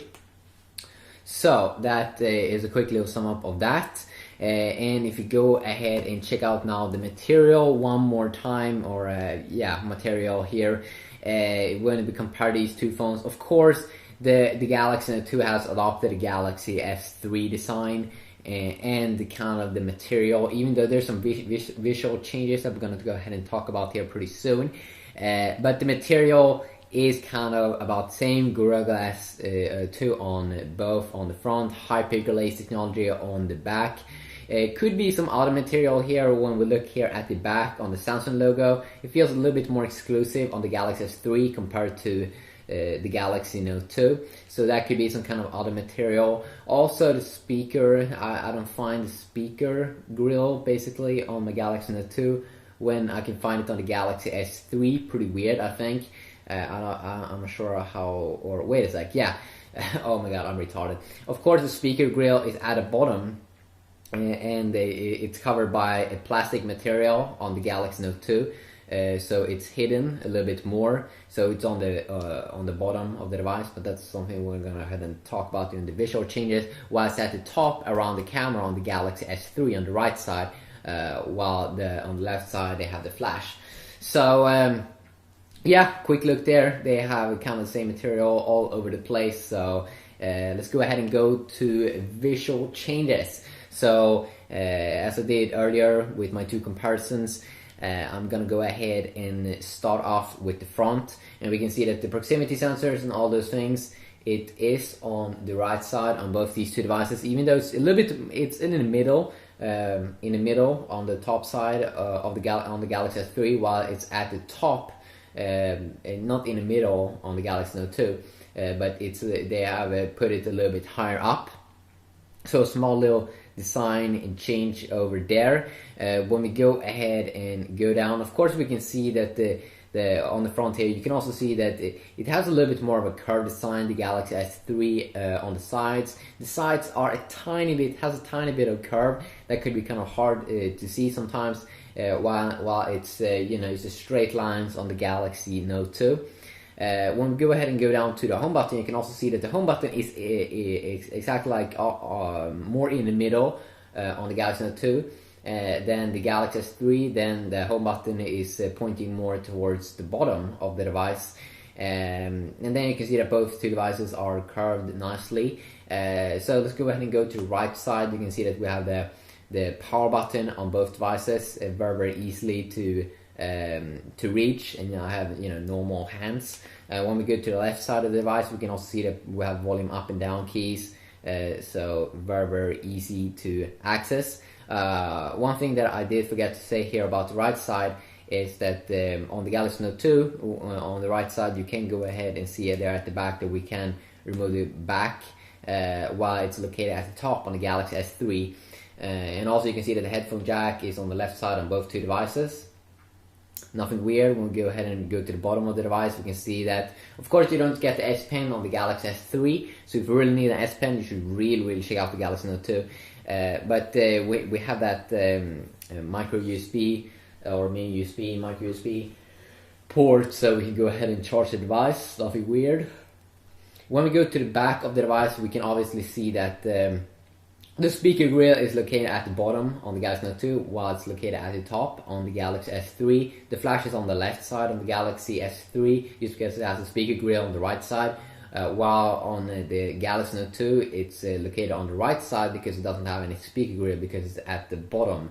A: So that is a quick little sum up of that. And if you go ahead and check out now the material one more time, or material here, when we compare these two phones, of course the Galaxy Note 2 has adopted the Galaxy S3 design and the kind of the material, even though there's some visual changes that we're going to go ahead and talk about here pretty soon. But the material is kind of about the same. Gorilla Glass 2 on both on the front, Hyper Lace technology on the back. It could be some other material here. When we look here at the back on the Samsung logo, it feels a little bit more exclusive on the Galaxy S3 compared to the Galaxy Note 2. So that could be some kind of other material. Also the speaker, I don't find the speaker grill basically on the Galaxy Note 2 when I can find it on the Galaxy S3. Pretty weird, I think. I'm not sure how, or wait a sec, yeah. Oh my god, I'm retarded. Of course the speaker grill is at the bottom, and it's covered by a plastic material on the Galaxy Note 2. So it's hidden a little bit more, so it's on the bottom of the device, but that's something we're gonna go ahead and talk about during the visual changes. While it's at the top around the camera on the Galaxy S3 on the right side, while on the left side they have the flash. So yeah, quick look there. They have kind of the same material all over the place. So let's go ahead and go to visual changes. So as I did earlier with my two comparisons, I'm gonna go ahead and start off with the front, and we can see that the proximity sensors and all those things, it is on the right side on both these two devices, even though it's a little bit, it's in the middle on the top side of the Galaxy S3, while it's at the top, not in the middle on the Galaxy Note 2, but it's they have put it a little bit higher up. So a small little design and change over there. When we go ahead and go down, of course we can see that the on the front here, you can also see that it has a little bit more of a curved design, the Galaxy S3 on the sides. The sides are has a tiny bit of curve that could be kind of hard to see sometimes, while it's it's just straight lines on the Galaxy Note 2. When we go ahead and go down to the home button, you can also see that the home button is exactly like more in the middle on the Galaxy Note 2. Then the Galaxy S3, then the home button is pointing more towards the bottom of the device, and then you can see that both two devices are curved nicely. So let's go ahead and go to the right side. You can see that we have the power button on both devices, very easily to reach, and I have normal hands. When we go to the left side of the device, we can also see that we have volume up and down keys, so very easy to access. One thing that I did forget to say here about the right side is that on the Galaxy Note 2, on the right side, you can go ahead and see it there at the back that we can remove the back, while it's located at the top on the Galaxy S3. And also you can see that the headphone jack is on the left side on both two devices. Nothing weird. When we go ahead and go to the bottom of the device, we can see that, of course, you don't get the S Pen on the Galaxy S3, so if you really need an S Pen, you should really check out the Galaxy Note 2. But we have that micro USB or mini USB, micro USB port, so we can go ahead and charge the device. Nothing weird. When we go to the back of the device, we can obviously see that the speaker grill is located at the bottom on the Galaxy Note 2, while it's located at the top on the Galaxy S3. The flash is on the left side on the Galaxy S3, just because it has a speaker grill on the right side. While on the Galaxy Note 2, it's located on the right side because it doesn't have any speaker grill because it's at the bottom.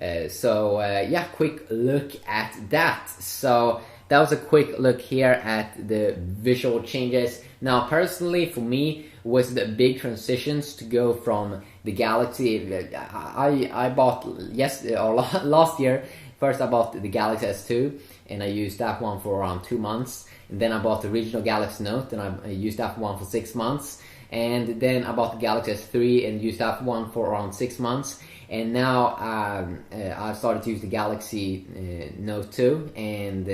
A: Yeah, quick look at that. So that was a quick look here at the visual changes. Now, personally, for me, was the big transitions to go from the Galaxy. I bought last year. First, I bought the Galaxy S2, and I used that one for around 2 months. And then I bought the original Galaxy Note, and I used that one for 6 months. And then I bought the Galaxy S3 and used that one for around 6 months. And now I've started to use the Galaxy Note 2, and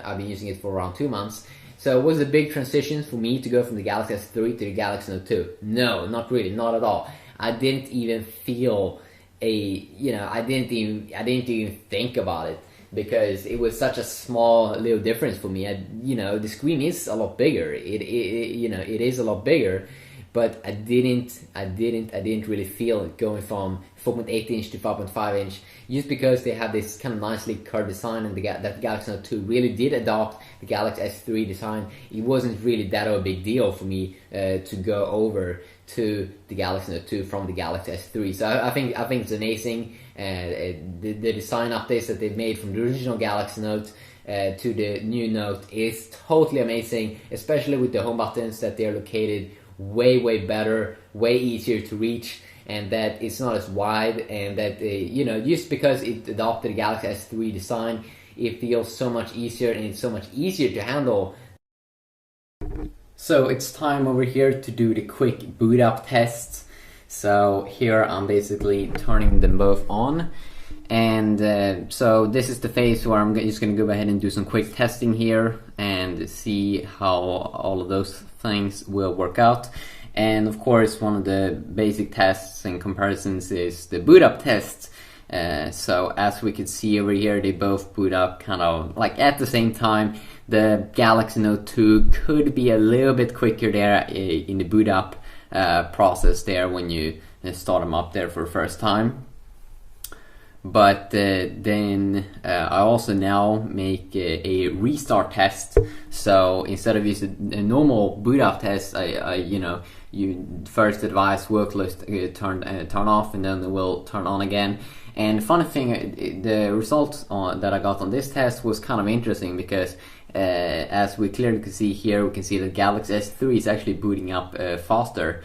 A: I've been using it for around 2 months. So was it a big transition for me to go from the Galaxy S3 to the Galaxy Note 2? No, not really, not at all. I didn't even feel I didn't even think about it, because it was such a small little difference for me. The screen is a lot bigger. It is a lot bigger, but I didn't really feel it going from 4.8 inch to 5.5 inch, just because they have this kind of nicely curved design, and that the Galaxy Note 2 really did adopt the Galaxy S3 design. It wasn't really that of a big deal for me to go over to the Galaxy Note 2 from the Galaxy S3. So I think it's amazing. The design updates that they've made from the original Galaxy Note to the new Note is totally amazing, especially with the home buttons, that they're located way better, way easier to reach, and that it's not as wide, and that just because it adopted the Galaxy S3 design, it feels so much easier, and it's so much easier to handle. So it's time over here to do the quick boot up test. So here I'm basically turning them both on, and so this is the phase where I'm just going to go ahead and do some quick testing here and see how all of those things will work out. And of course, one of the basic tests and comparisons is the boot up test. So as we can see over here, they both boot up kind of like at the same time. The Galaxy Note 2 could be a little bit quicker there in the boot up process there when you start them up there for the first time. But then I also now make a restart test. So instead of using a normal boot up test, you first the device will turn off, and then it will turn on again. And funny thing, the result that I got on this test was kind of interesting, because as we clearly can see here, we can see that Galaxy S3 is actually booting up faster.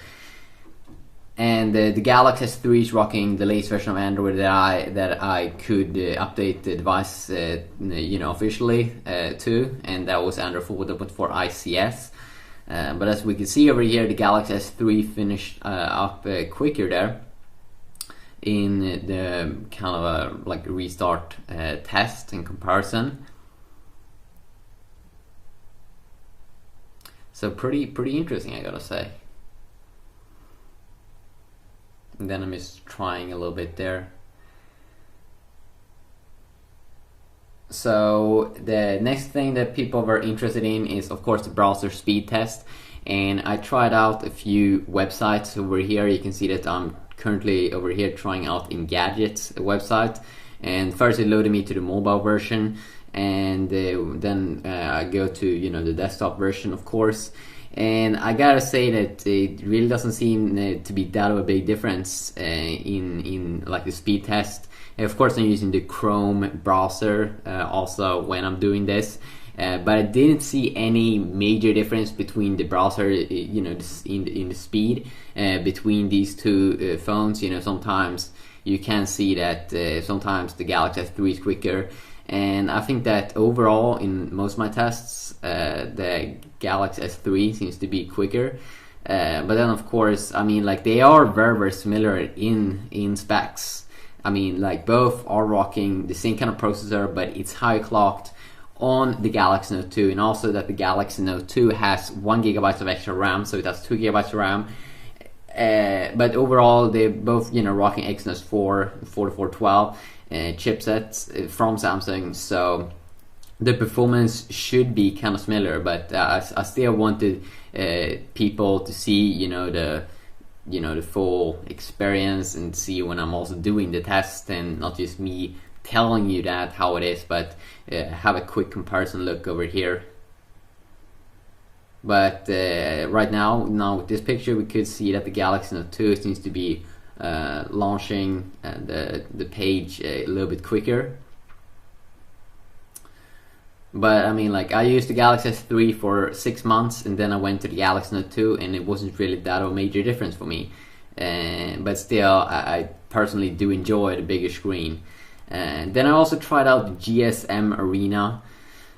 A: And the Galaxy S3 is rocking the latest version of Android that I could update the device, officially to, and that was Android 4.4 ICS. But as we can see over here, the Galaxy S3 finished up quicker there in the kind of a restart test in comparison. So pretty interesting, I gotta say. And then I'm just trying a little bit there. So the next thing that people were interested in is of course the browser speed test, and I tried out a few websites over here. You can see that I'm currently over here trying out Engadget's website, and first it loaded me to the mobile version, and then I go to the desktop version, of course. And I gotta say that it really doesn't seem to be that of a big difference in like the speed test. Of course, I'm using the Chrome browser also when I'm doing this, but I didn't see any major difference between the browser, in the speed between these two phones. Sometimes you can see that sometimes the Galaxy S3 is quicker, and I think that overall in most of my tests, the Galaxy S3 seems to be quicker. But then, of course, I mean, like, they are very similar in specs. I mean, like, both are rocking the same kind of processor, but it's high clocked on the Galaxy Note 2, and also that the Galaxy Note 2 has 1 GB of extra RAM, so it has 2 GB of RAM. But overall, they're both rocking Exynos 4412 chipsets from Samsung, so the performance should be kind of similar. But I still wanted people to see the full experience and see when I'm also doing the test, and not just me telling you that how it is, but have a quick comparison look over here. But right now with this picture, we could see that the Galaxy Note 2 seems to be launching the page a little bit quicker. But I mean, like, I used the Galaxy S3 for 6 months, and then I went to the Galaxy Note 2, and it wasn't really that of a major difference for me. But still, I personally do enjoy the bigger screen. And then I also tried out the GSM Arena,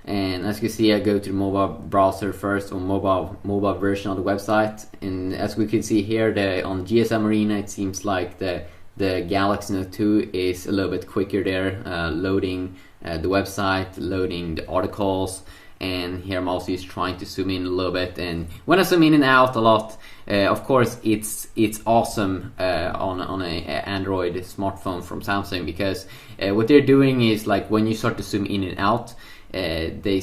A: and as you can see, I go to the mobile browser first, or mobile version of the website. And as we can see here, on GSM Arena, it seems like the Galaxy Note 2 is a little bit quicker there, loading the website, loading the articles. And here I'm also just trying to zoom in a little bit, and when I zoom in and out a lot, of course it's awesome on a Android smartphone from Samsung, because what they're doing is, like, when you start to zoom in and out, they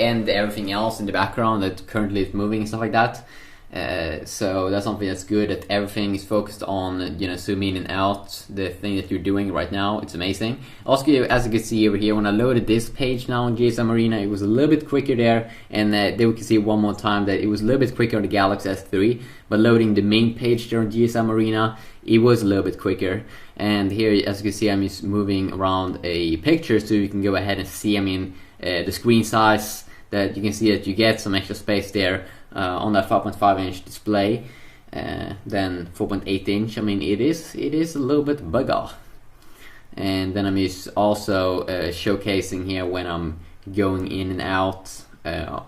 A: end everything else in the background that currently is moving and stuff like that. So that's something that's good, that everything is focused on zoom in and out, the thing that you're doing right now. It's amazing. Also, as you can see over here, when I loaded this page now on GSM Arena, it was a little bit quicker there, and then we can see one more time that it was a little bit quicker on the Galaxy S3, but loading the main page there on GSM Arena, it was a little bit quicker. And here, as you can see, I'm just moving around a picture, so you can go ahead and see, I mean, the screen size, that you can see that you get some extra space there on that 5.5 inch display, then 4.8 inch. I mean, it is a little bit bugger. And then I'm just also showcasing here when I'm going in and out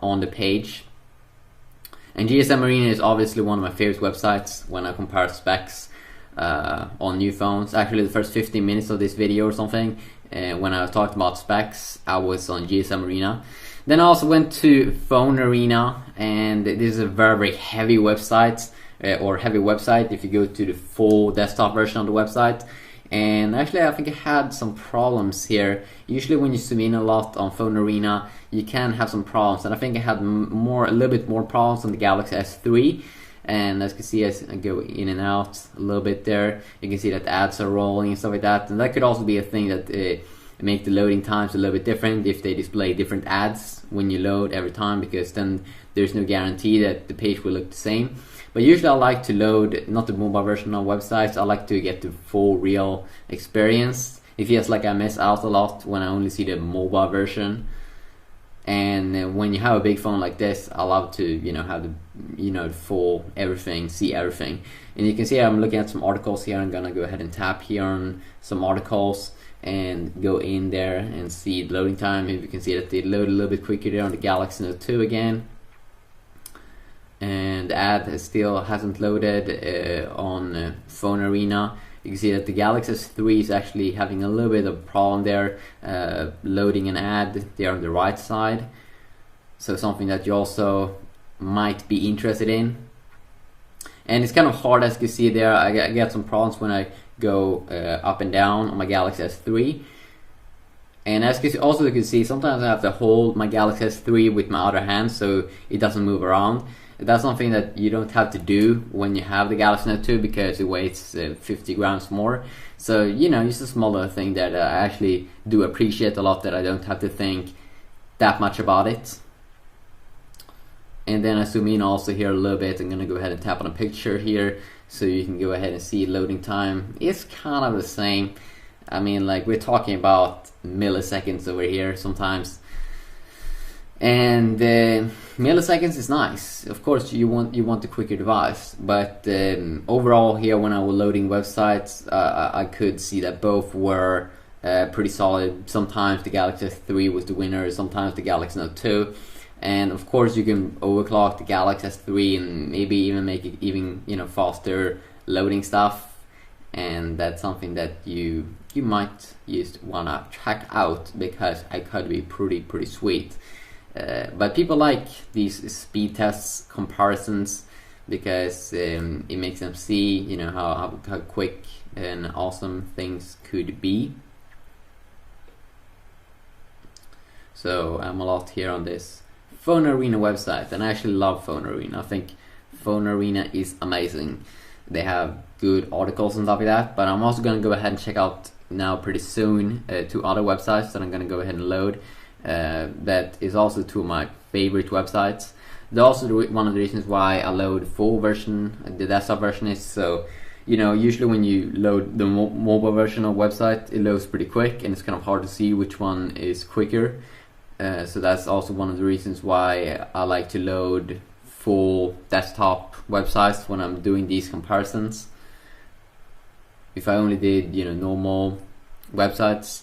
A: on the page. And GSM Arena is obviously one of my favorite websites when I compare specs on new phones. Actually, the first 15 minutes of this video or something, when I talked about specs, I was on GSM Arena. Then I also went to Phone Arena, and this is a very heavy website, if you go to the full desktop version of the website. And actually, I think I had some problems here. Usually when you zoom in a lot on Phone Arena, you can have some problems, and I think I had a little bit more problems on the Galaxy S3. And as you can see, as I go in and out a little bit there, you can see that ads are rolling and stuff like that. And that could also be a thing that make the loading times a little bit different if they display different ads when you load every time, because then there's no guarantee that the page will look the same. But usually I like to load not the mobile version of websites. I like to get the full real experience. It feels like I miss out a lot when I only see the mobile version. And when you have a big phone like this, I love to have the full everything, see everything. And you can see I'm looking at some articles here. I'm gonna go ahead and tap here on some articles and go in there and see the loading time. If you can see that they load a little bit quicker there on the Galaxy Note 2 again, and the ad still hasn't loaded on Phone Arena. you can see that the Galaxy S3 is actually having a little bit of a problem there, loading an ad there on the right side. So something that you also might be interested in. And it's kind of hard, as you can see there. I get some problems when I go up and down on my Galaxy S3. And as you can see, sometimes I have to hold my Galaxy S3 with my other hand so it doesn't move around. That's something that you don't have to do when you have the Galaxy Note 2 because it weighs 50 grams more. So, you know, it's a smaller thing that I actually do appreciate a lot, that I don't have to think that much about it. And then I zoom in also here a little bit. I'm gonna go ahead and tap on a picture here so you can go ahead and see loading time. It's kind of the same. I mean, like, we're talking about milliseconds over here sometimes. And milliseconds is nice. Of course, you want a quicker device, but overall here, when I was loading websites, I could see that both were pretty solid. Sometimes the Galaxy S3 was the winner, sometimes the Galaxy Note 2. And of course, you can overclock the Galaxy S3 and maybe even make it even, you know, faster loading stuff. And that's something that you might just wanna check out, because it could be pretty sweet. But people like these speed tests, comparisons, because it makes them see, you know, how quick and awesome things could be. So I'm a lot here on this Phone Arena website, and I actually love Phone Arena. I think Phone Arena is amazing. They have good articles and stuff like that, but I'm also gonna go ahead and check out now pretty soon 2 other websites that I'm gonna go ahead and load. That is also 2 of my favorite websites. They're also one of the reasons why I load full version, the desktop version is so, you know, usually when you load the mobile version of a website, it loads pretty quick and it's kind of hard to see which one is quicker. So that's also one of the reasons why I like to load full desktop websites when I'm doing these comparisons. If I only did, you know, normal websites,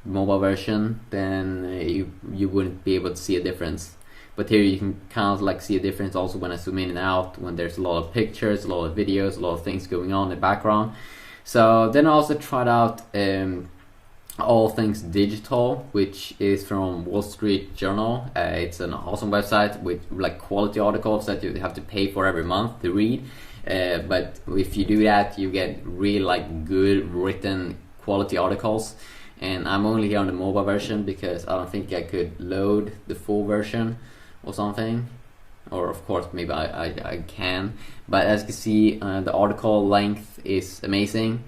A: mobile version, then you wouldn't be able to see a difference. But here you can kind of like see a difference also when I zoom in and out, when there's a lot of pictures, a lot of videos, a lot of things going on in the background. So then I also tried out All Things Digital, which is from Wall Street Journal. It's an awesome website with like quality articles that you have to pay for every month to read. But if you do that, you get really like good written quality articles. And I'm only here on the mobile version because I don't think I could load the full version or something. Or of course maybe I can. But as you can see, the article length is amazing.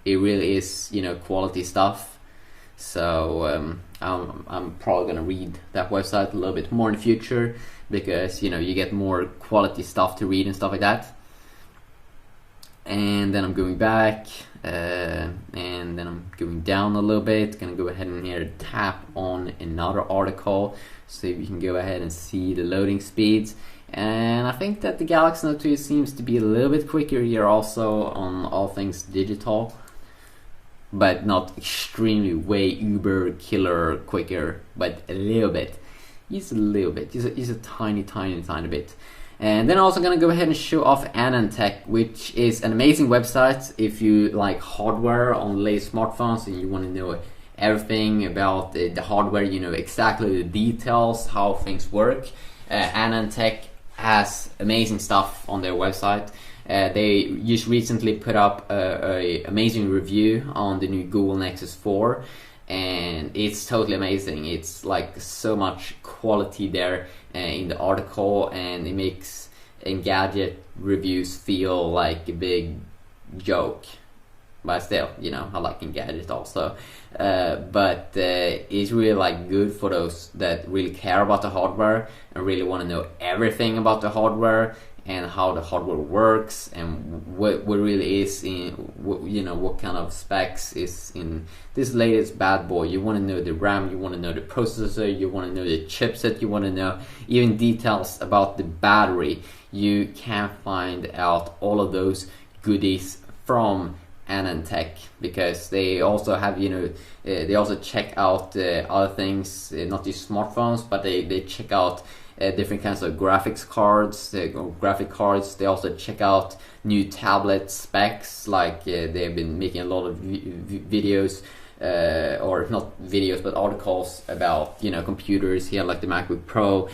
A: It really is, you know, quality stuff. So I'm probably gonna read that website a little bit more in the future, because, you know, you get more quality stuff to read and stuff like that. And then I'm going back, and then I'm going down a little bit. Gonna go ahead and here tap on another article so you can go ahead and see the loading speeds. And I think that the Galaxy Note 2 seems to be a little bit quicker here also on All Things Digital, but not extremely way uber killer quicker, but a little bit. Just a little bit, just a tiny bit. And then I'm also gonna go ahead and show off AnandTech, which is an amazing website if you like hardware on the latest smartphones and you want to know everything about the hardware, you know exactly the details, how things work. AnandTech has amazing stuff on their website. They just recently put up a amazing review on the new Google Nexus 4, and it's totally amazing. It's like so much quality there in the article, and it makes Engadget reviews feel like a big joke. But still, you know, I like Engadget also. But it's really like good for those that really care about the hardware and really want to know everything about the hardware and how the hardware works and what really is in, you know, what kind of specs is in this latest bad boy. You want to know the RAM, you want to know the processor, you want to know the chipset, you want to know even details about the battery. You can find out all of those goodies from AnandTech, because they also have, you know, they also check out other things, not just smartphones, but they check out different kinds of graphics cards, graphic cards. They also check out new tablet specs, like they've been making a lot of videos, or not videos, but articles about, you know, computers here, like the MacBook Pro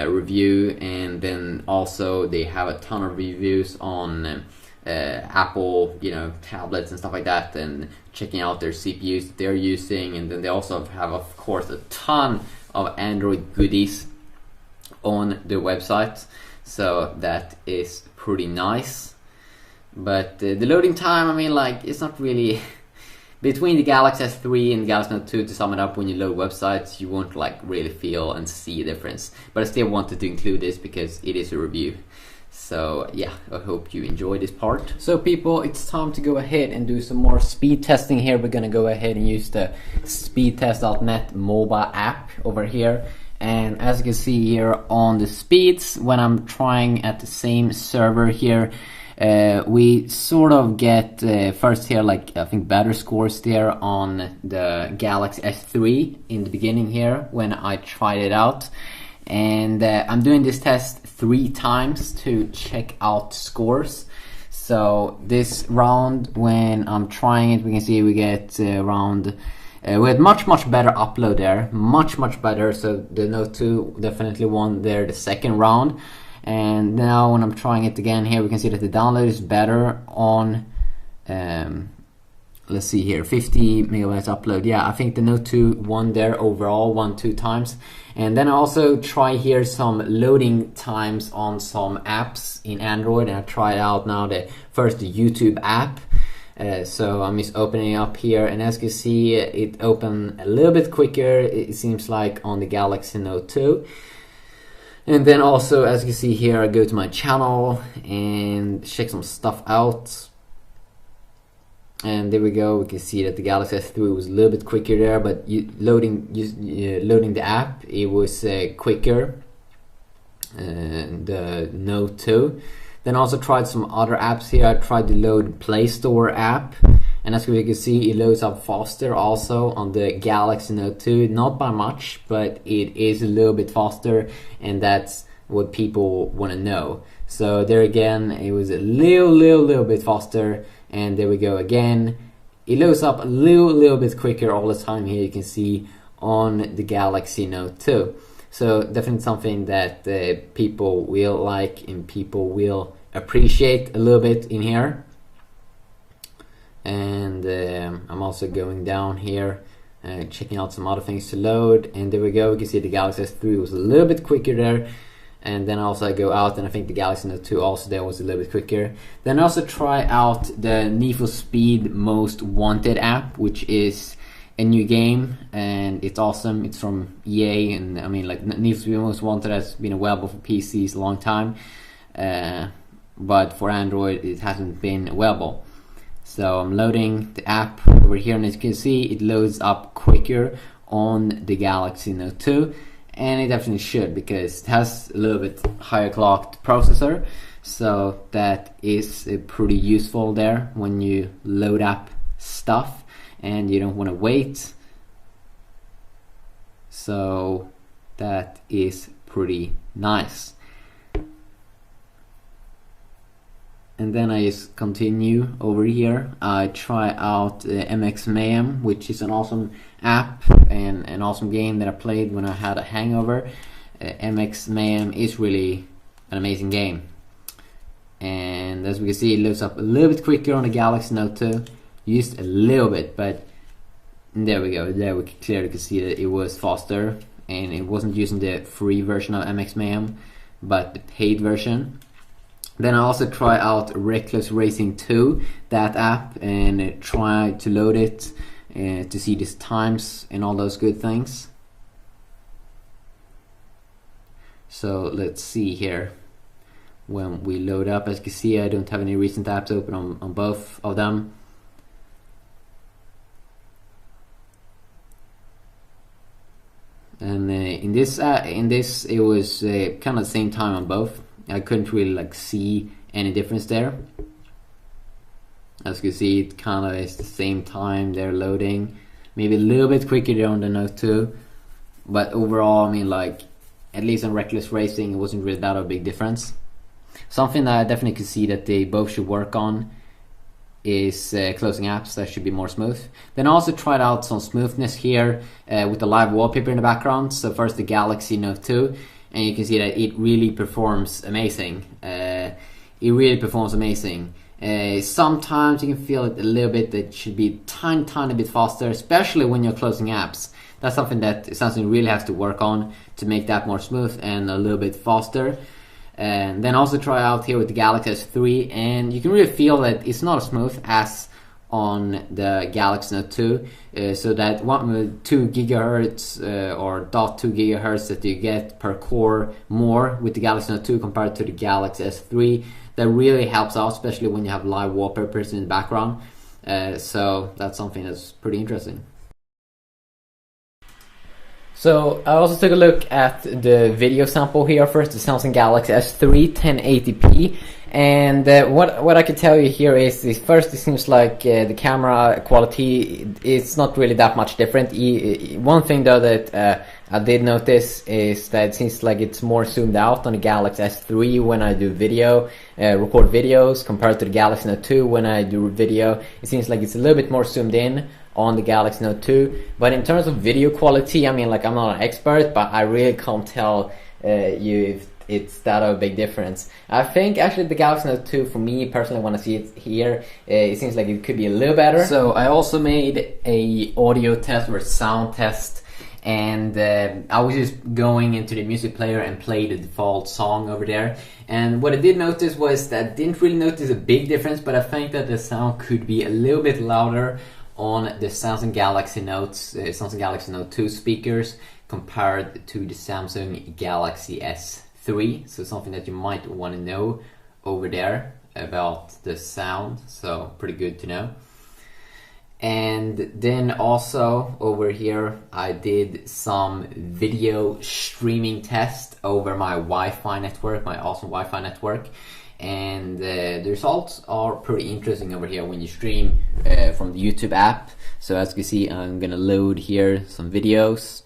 A: review, and then also they have a ton of reviews on Apple, you know, tablets and stuff like that, and checking out their CPUs that they're using. And then they also have, of course, a ton of Android goodies on their website, so that is pretty nice. But the loading time, I mean, like, it's not really between the Galaxy S3 and the Galaxy Note 2, to sum it up, when you load websites, you won't like really feel and see a difference. But I still wanted to include this because it is a review. So yeah, I hope you enjoy this part. So people, it's time to go ahead and do some more speed testing here. We're gonna go ahead and use the speedtest.net mobile app over here. And as you can see here on the speeds, when I'm trying at the same server here, we sort of get first here, like, I think better scores there on the Galaxy S3 in the beginning here when I tried it out. And I'm doing this test 3 times to check out scores. So this round, when I'm trying it, we can see we get around we had much better upload there, much better. So the Note 2 definitely won there the second round. And now when I'm trying it again here, we can see that the download is better on let's see here, 50 megabytes upload. Yeah, I think the Note 2 won there overall, won 2 times. And then I also try here some loading times on some apps in Android, and I tried out now the first YouTube app. So I'm just opening up here, and as you can see, it opened a little bit quicker, it seems like, on the Galaxy Note 2. And then also, as you can see here, I go to my channel and check some stuff out. And there we go, we can see that the Galaxy S3 was a little bit quicker there, but loading the app, it was quicker, the Note 2. Then also tried some other apps here. I tried to load Play Store app, and as you can see, it loads up faster also on the Galaxy Note 2. Not by much, but it is a little bit faster, and that's what people want to know. So there again, it was a little bit faster, and there we go again. It loads up a little bit quicker all the time here, you can see, on the Galaxy Note 2. So definitely something that people will like and people will appreciate a little bit in here. And I'm also going down here, checking out some other things to load. And there we go, you can see the Galaxy S3 was a little bit quicker there. And then also I go out, and I think the Galaxy Note 2 also there was a little bit quicker. Then I also try out the Need for Speed Most Wanted app, which is a new game, and it's awesome. It's from EA, and I mean, like, Need for Speed Most Wanted has been available for PCs a long time, but for Android it hasn't been available. So I'm loading the app over here, and as you can see, it loads up quicker on the Galaxy Note 2, and it definitely should, because it has a little bit higher clocked processor, so that is pretty useful there when you load up stuff and you don't want to wait. So that is pretty nice. And then I just continue over here. I try out MX Mayhem, which is an awesome app and an awesome game that I played when I had a hangover. MX Mayhem is really an amazing game. And as we can see, it loads up a little bit quicker on the Galaxy Note 2. Used a little bit, but there we go. There we clearly can see that it was faster, and it wasn't using the free version of MX Mayhem, but the paid version. Then I also try out Reckless Racing 2, that app, and try to load it to see these times and all those good things. So let's see here. When we load up, as you can see, I don't have any recent apps open on both of them. And in this it was kind of the same time on both. I couldn't really like see any difference there. As you can see, it kind of is the same time they're loading, maybe a little bit quicker there on the Note 2, but overall, I mean, like, at least on Reckless Racing, it wasn't really that a big difference. Something that I definitely could see that they both should work on is closing apps that should be more smooth. Then I also tried out some smoothness here with the live wallpaper in the background. So first the Galaxy Note 2, and you can see that it really performs amazing. Sometimes you can feel it a little bit that it should be tiny bit faster, especially when you're closing apps. That's something that Samsung really has to work on to make that more smooth and a little bit faster. And then also try out here with the Galaxy S3, and you can really feel that it's not as smooth as on the Galaxy Note 2. So that 2 gigahertz or 0.2 gigahertz that you get per core more with the Galaxy Note 2 compared to the Galaxy S3, that really helps out, especially when you have live wallpapers in the background. So that's something that's pretty interesting. So I also took a look at the video sample here first, the Samsung Galaxy S3 1080p, and what I can tell you here is first, it seems like the camera quality is not really that much different. One thing though that I did notice is that it seems like it's more zoomed out on the Galaxy S3 when I do video, record videos, compared to the Galaxy Note 2 when I do video. It seems like it's a little bit more zoomed in on the Galaxy Note 2, but in terms of video quality, I mean, like, I'm not an expert, but I really can't tell you if it's that of a big difference. I think actually the Galaxy Note 2, for me personally, when I see it here, it seems like it could be a little better. So I also made a audio test or sound test, and I was just going into the music player and play the default song over there. And what I did notice was that I didn't really notice a big difference, but I think that the sound could be a little bit louder on the Samsung Galaxy Samsung Galaxy Note 2 speakers compared to the Samsung Galaxy S3. So something that you might want to know over there about the sound. So pretty good to know. And then also over here, I did some video streaming test over my Wi-Fi network, my awesome Wi-Fi network. And the results are pretty interesting over here when you stream from the YouTube app. So as you can see, I'm gonna load here some videos,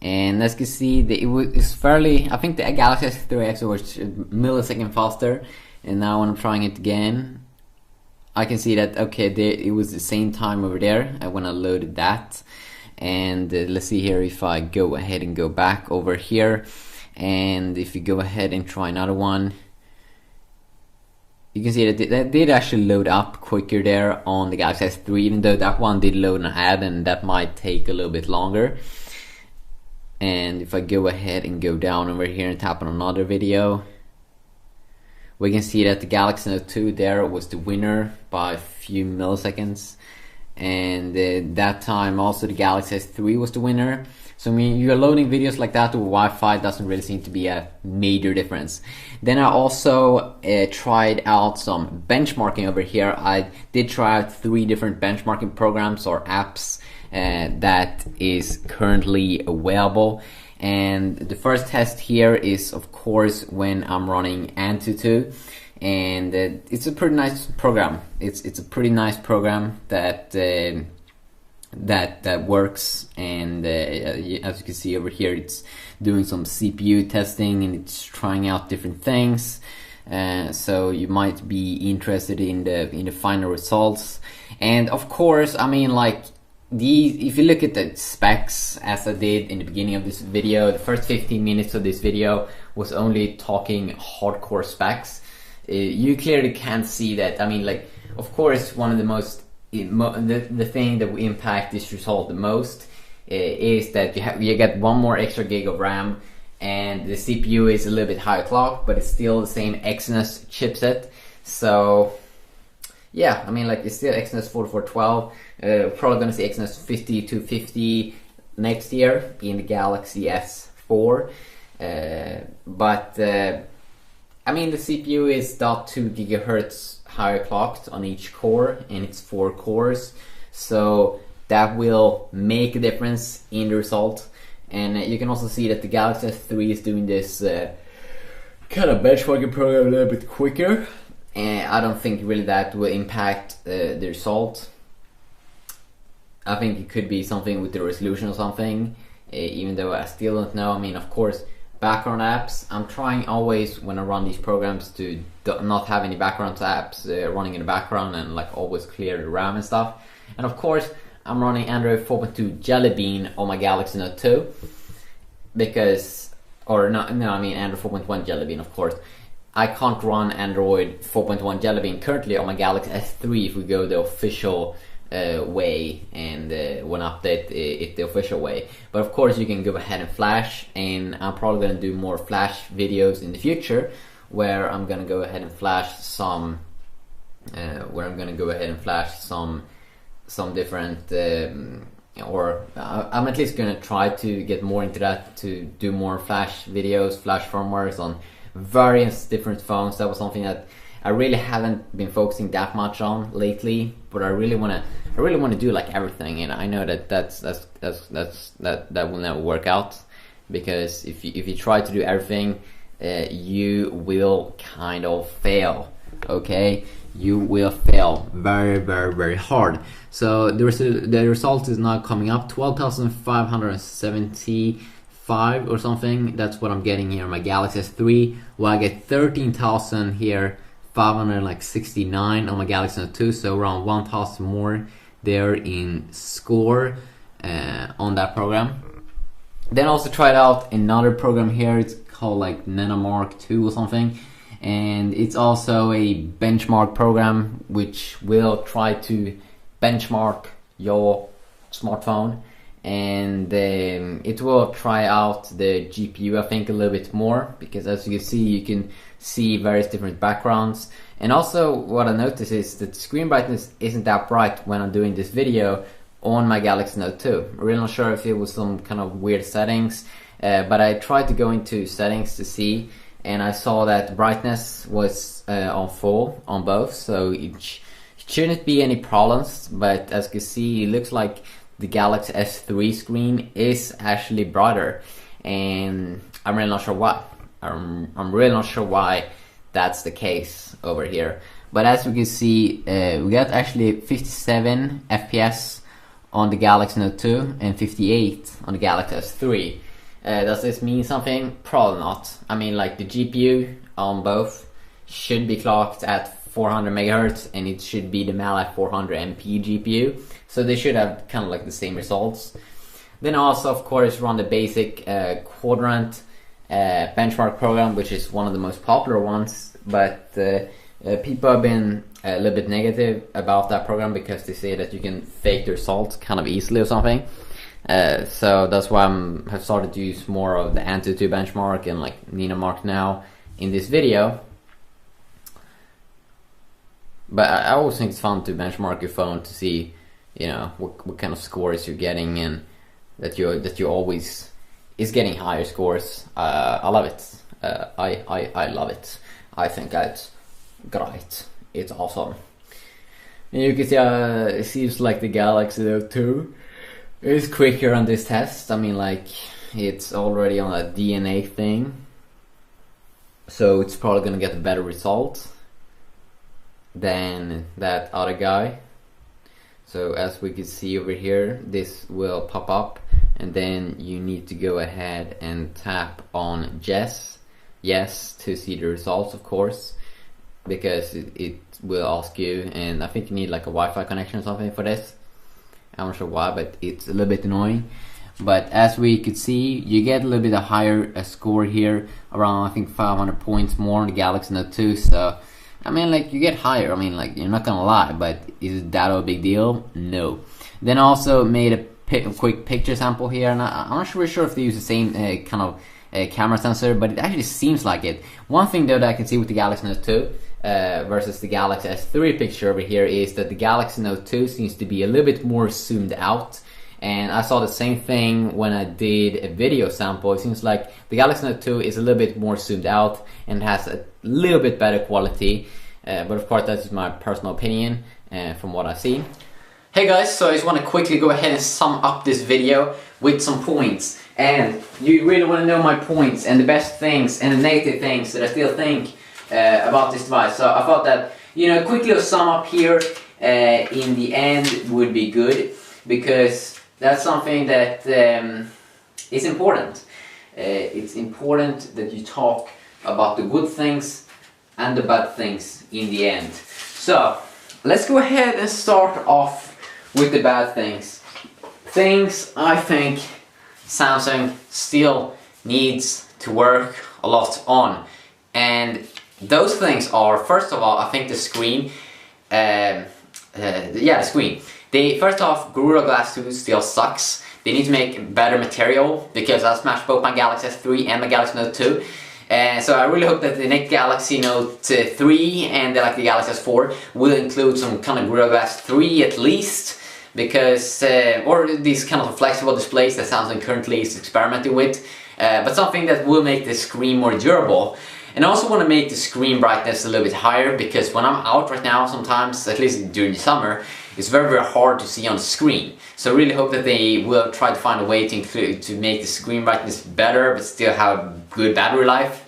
A: and as you can see, it's fairly, I think the Galaxy S3 was a millisecond faster, and now when I'm trying it again, I can see that okay, it was the same time over there when I loaded that. And let's see here if I go ahead and go back over here, and if you go ahead and try another one, you can see that did actually load up quicker there on the Galaxy S3, even though that one did load ahead, and that might take a little bit longer. And if I go ahead and go down over here and tap on another video, we can see that the Galaxy Note 2 there was the winner by a few milliseconds. And that time also the Galaxy S3 was the winner. So I mean, you're loading videos like that with Wi-Fi, doesn't really seem to be a major difference. Then I also tried out some benchmarking over here. I did try out 3 different benchmarking programs or apps that is currently available. And the first test here is, of course, when I'm running Antutu. And it's a pretty nice program. It's a pretty nice program that works, and as you can see over here, it's doing some CPU testing and it's trying out different things. So you might be interested in the final results. And of course, I mean, like, if you look at the specs, as I did in the beginning of this video, the first 15 minutes of this video was only talking hardcore specs. You clearly can't see that. I mean, like, of course, one of the most the thing that will impact this result the most is that you get 1 more extra gig of RAM, and the CPU is a little bit higher clock, but it's still the same Exynos chipset. So yeah, I mean, like, it's still Exynos 4412. Probably gonna see Exynos 5250 next year in the Galaxy S4. But I mean, the CPU is 0.2 gigahertz higher clocked on each core, and it's 4 cores, so that will make a difference in the result. And you can also see that the Galaxy S3 is doing this kind of benchmarking program a little bit quicker. and I don't think really that will impact the result. I think it could be something with the resolution or something, even though I still don't know. I mean, of course, background apps, I'm trying always when I run these programs to not have any background apps running in the background, and like always clear the RAM and stuff. And of course, I'm running Android 4.2 Jelly Bean on my Galaxy Note 2 because, or no, I mean Android 4.1 Jelly Bean, of course. I can't run Android 4.1 Jelly Bean currently on my Galaxy S3 if we go the official way and when update it the official way. But of course you can go ahead and flash, and I'm probably going to do more flash videos in the future where I'm going to go ahead and flash some some different or I'm at least going to try to get more into that, to do more flash videos, flash firmwares on various different phones. That was something that I really haven't been focusing that much on lately, but I really want to do like everything, and I know that that will never work out, because if you try to do everything, you will kind of fail. Okay, you will fail very, very, very hard. So the result is now coming up 12,575 or something. That's what I'm getting here on my Galaxy S3. Well, I get 13,000 here. 569 on my Galaxy Note 2, so around 1,000 more there in score on that program. Then also tried out another program here. It's called like Nanomark 2 or something, and it's also a benchmark program which will try to benchmark your smartphone, and it will try out the GPU, I think, a little bit more, because as you can see various different backgrounds. And also what I noticed is that screen brightness isn't that bright when I'm doing this video on my Galaxy Note 2. I'm really not sure if it was some kind of weird settings, but I tried to go into settings to see, and I saw that brightness was on full on both, so it shouldn't be any problems. But as you can see, it looks like the Galaxy S3 screen is actually brighter, and I'm really not sure why. I'm really not sure why that's the case over here. But as we can see, we got actually 57 FPS on the Galaxy Note 2 and 58 on the Galaxy S3. Does this mean something? Probably not. I mean, like, the GPU on both should be clocked at 400 MHz, and it should be the Mali 400 MP GPU, so they should have kind of like the same results. Then also, of course, run the basic Quadrant benchmark program, which is one of the most popular ones, but people have been a little bit negative about that program because they say that you can fake the results kind of easily or something. So that's why I have started to use more of the Antutu benchmark and like Nanomark now in this video. But I always think it's fun to benchmark your phone to see, you know, what kind of scores you're getting, and that you always is getting higher scores. I love it. I love it. I think that's great. It's awesome. And you can see it seems like the Galaxy Note 2 is quicker on this test. I mean, like, it's already on a DNA thing, so it's probably gonna get a better result than that other guy. So as we can see over here, this will pop up, and then you need to go ahead and tap on yes to see the results, of course, because it will ask you, and I think you need like a Wi-Fi connection or something for this. I'm not sure why, but it's a little bit annoying. But as we could see, you get a little bit of higher score here, around I think 500 points more on the Galaxy Note 2. So I mean, like, you get higher. I mean, like, you're not gonna lie, but is that a big deal? No. Then I also made a quick picture sample here, and I'm not really sure if they use the same kind of camera sensor, but it actually seems like it. One thing though that I can see with the Galaxy Note 2 versus the Galaxy S3 picture over here is that the Galaxy Note 2 seems to be a little bit more zoomed out. And I saw the same thing when I did a video sample. It seems like the Galaxy Note 2 is a little bit more zoomed out and has a little bit better quality. But of course, that's my personal opinion from what I've seen. Hey guys, so I just want to quickly go ahead and sum up this video with some points. And you really want to know my points and the best things and the negative things that I still think about this device. So I thought that, you know, quickly a sum up here in the end would be good, because that's something that is important. It's important that you talk about the good things and the bad things in the end. So let's go ahead and start off with the bad things. Things I think Samsung still needs to work a lot on, and those things are, first of all, I think the screen. The screen. First off, Gorilla Glass 2 still sucks. They need to make better material, because I smashed both my Galaxy S3 and my Galaxy Note 2. So I really hope that the next Galaxy Note 3 and the Galaxy S4 will include some kind of Gorilla Glass 3 at least, because or these kind of flexible displays that Samsung currently is experimenting with, but something that will make the screen more durable. And I also want to make the screen brightness a little bit higher, because when I'm out right now, sometimes, at least during the summer, it's very, very hard to see on the screen. So I really hope that they will try to find a way to make the screen brightness better, but still have good battery life.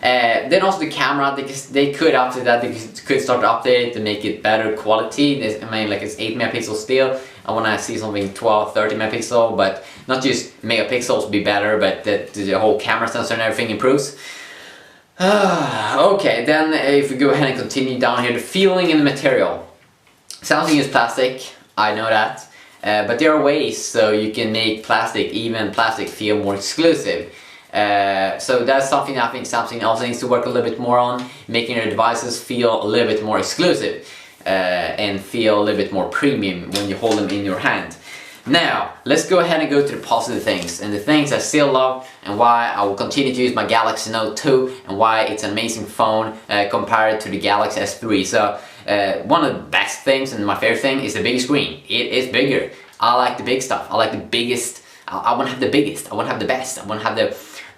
A: Then also the camera, they could, after that, they could start to update it to make it better quality. I mean, like, it's 8 megapixels still. I want to see something 12, 30 megapixel, but not just megapixels be better, but that the whole camera sensor and everything improves. Okay, then if we go ahead and continue down here, the feeling in the material. Samsung uses plastic, I know that, but there are ways so you can make plastic, even plastic, feel more exclusive. So that's something I think Samsung also needs to work a little bit more on, making their devices feel a little bit more exclusive and feel a little bit more premium when you hold them in your hand. Now, let's go ahead and go to the positive things, and the things I still love, and why I will continue to use my Galaxy Note 2, and why it's an amazing phone compared to the Galaxy S3. So, one of the best things and my favorite thing is the bigger screen. It is bigger. I like the big stuff. I like the biggest. I want to have the biggest. I want to have the best. I want to have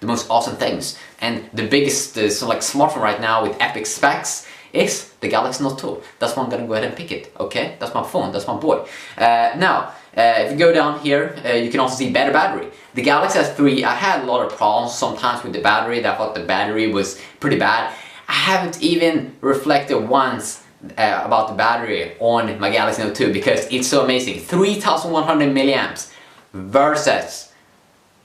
A: the most awesome things. And the biggest smartphone right now with epic specs is the Galaxy Note 2. That's why I'm gonna go ahead and pick it. Okay, that's my phone. That's my boy. Now. If you go down here, you can also see better battery. The Galaxy S3, I had a lot of problems sometimes with the battery. I thought the battery was pretty bad. I haven't even reflected once about the battery on my Galaxy Note 2, because it's so amazing. 3100 milliamps versus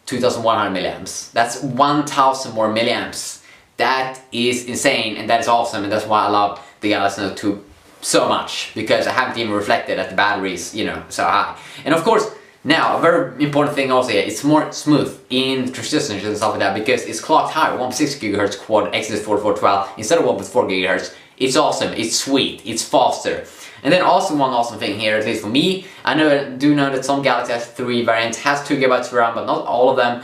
A: 2100 milliamps. That's 1000 more milliamps. That is insane, and that is awesome, and that's why I love the Galaxy Note 2 so much, because I haven't even reflected that the battery is, you know, so high. And of course, now a very important thing also here, it's more smooth in transitions and stuff like that, because it's clocked higher, 1.6 GHz quad Exynos 4412 instead of 1.4 GHz. It's awesome, it's sweet, it's faster. And then also one awesome thing here, at least for me, I do know that some Galaxy S3 variants has 2 GB RAM, but not all of them.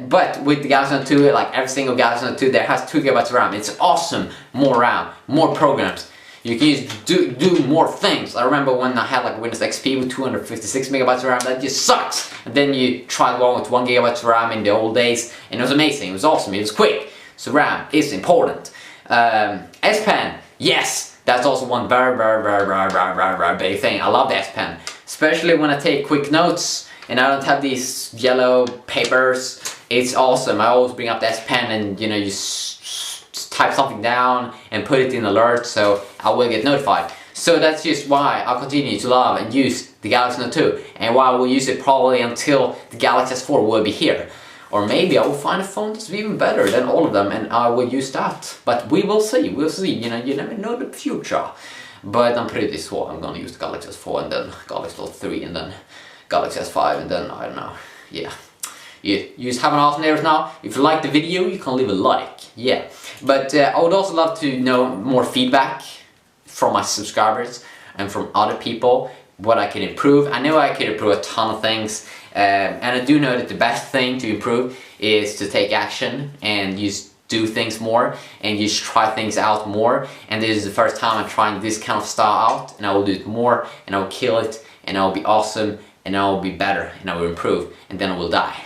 A: But with the Galaxy Note 2, like every single Galaxy Note 2 there has 2 GB RAM. It's awesome, more RAM, more programs. You can just do more things. I remember when I had like Windows XP with 256 megabytes of RAM, that just sucks. And then you try one with 1 GB of RAM in the old days, and it was amazing, it was awesome, it was quick. So RAM is important. S Pen, yes, that's also one very big thing. I love the S Pen, especially when I take quick notes and I don't have these yellow papers. It's awesome. I always bring up the S Pen, and you know, you type something down and put it in alert, so I will get notified. So that's just why I'll continue to love and use the Galaxy Note 2, and why I will use it probably until the Galaxy S4 will be here. Or maybe I will find a phone that's even better than all of them, and I will use that. But we will see, we'll see, you know, you never know the future. But I'm pretty sure I'm gonna use the Galaxy S4, and then Galaxy Note 3, and then Galaxy S5, and then, I don't know, yeah. You just have an awesome day right now. If you like the video, you can leave a like, yeah. But I would also love to know more feedback from my subscribers and from other people, what I can improve. I know I could improve a ton of things, and I do know that the best thing to improve is to take action and just do things more and just try things out more. And this is the first time I'm trying this kind of style out, and I will do it more, and I will kill it, and I will be awesome, and I will be better, and I will improve, and then I will die.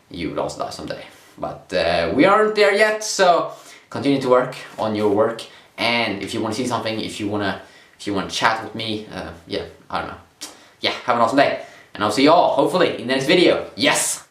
A: You will also die someday, but we aren't there yet, so continue to work on your work. And if you want to see something, if you want to chat with me, yeah, I don't know, yeah, have an awesome day, and I'll see you all hopefully in the next video. Yes.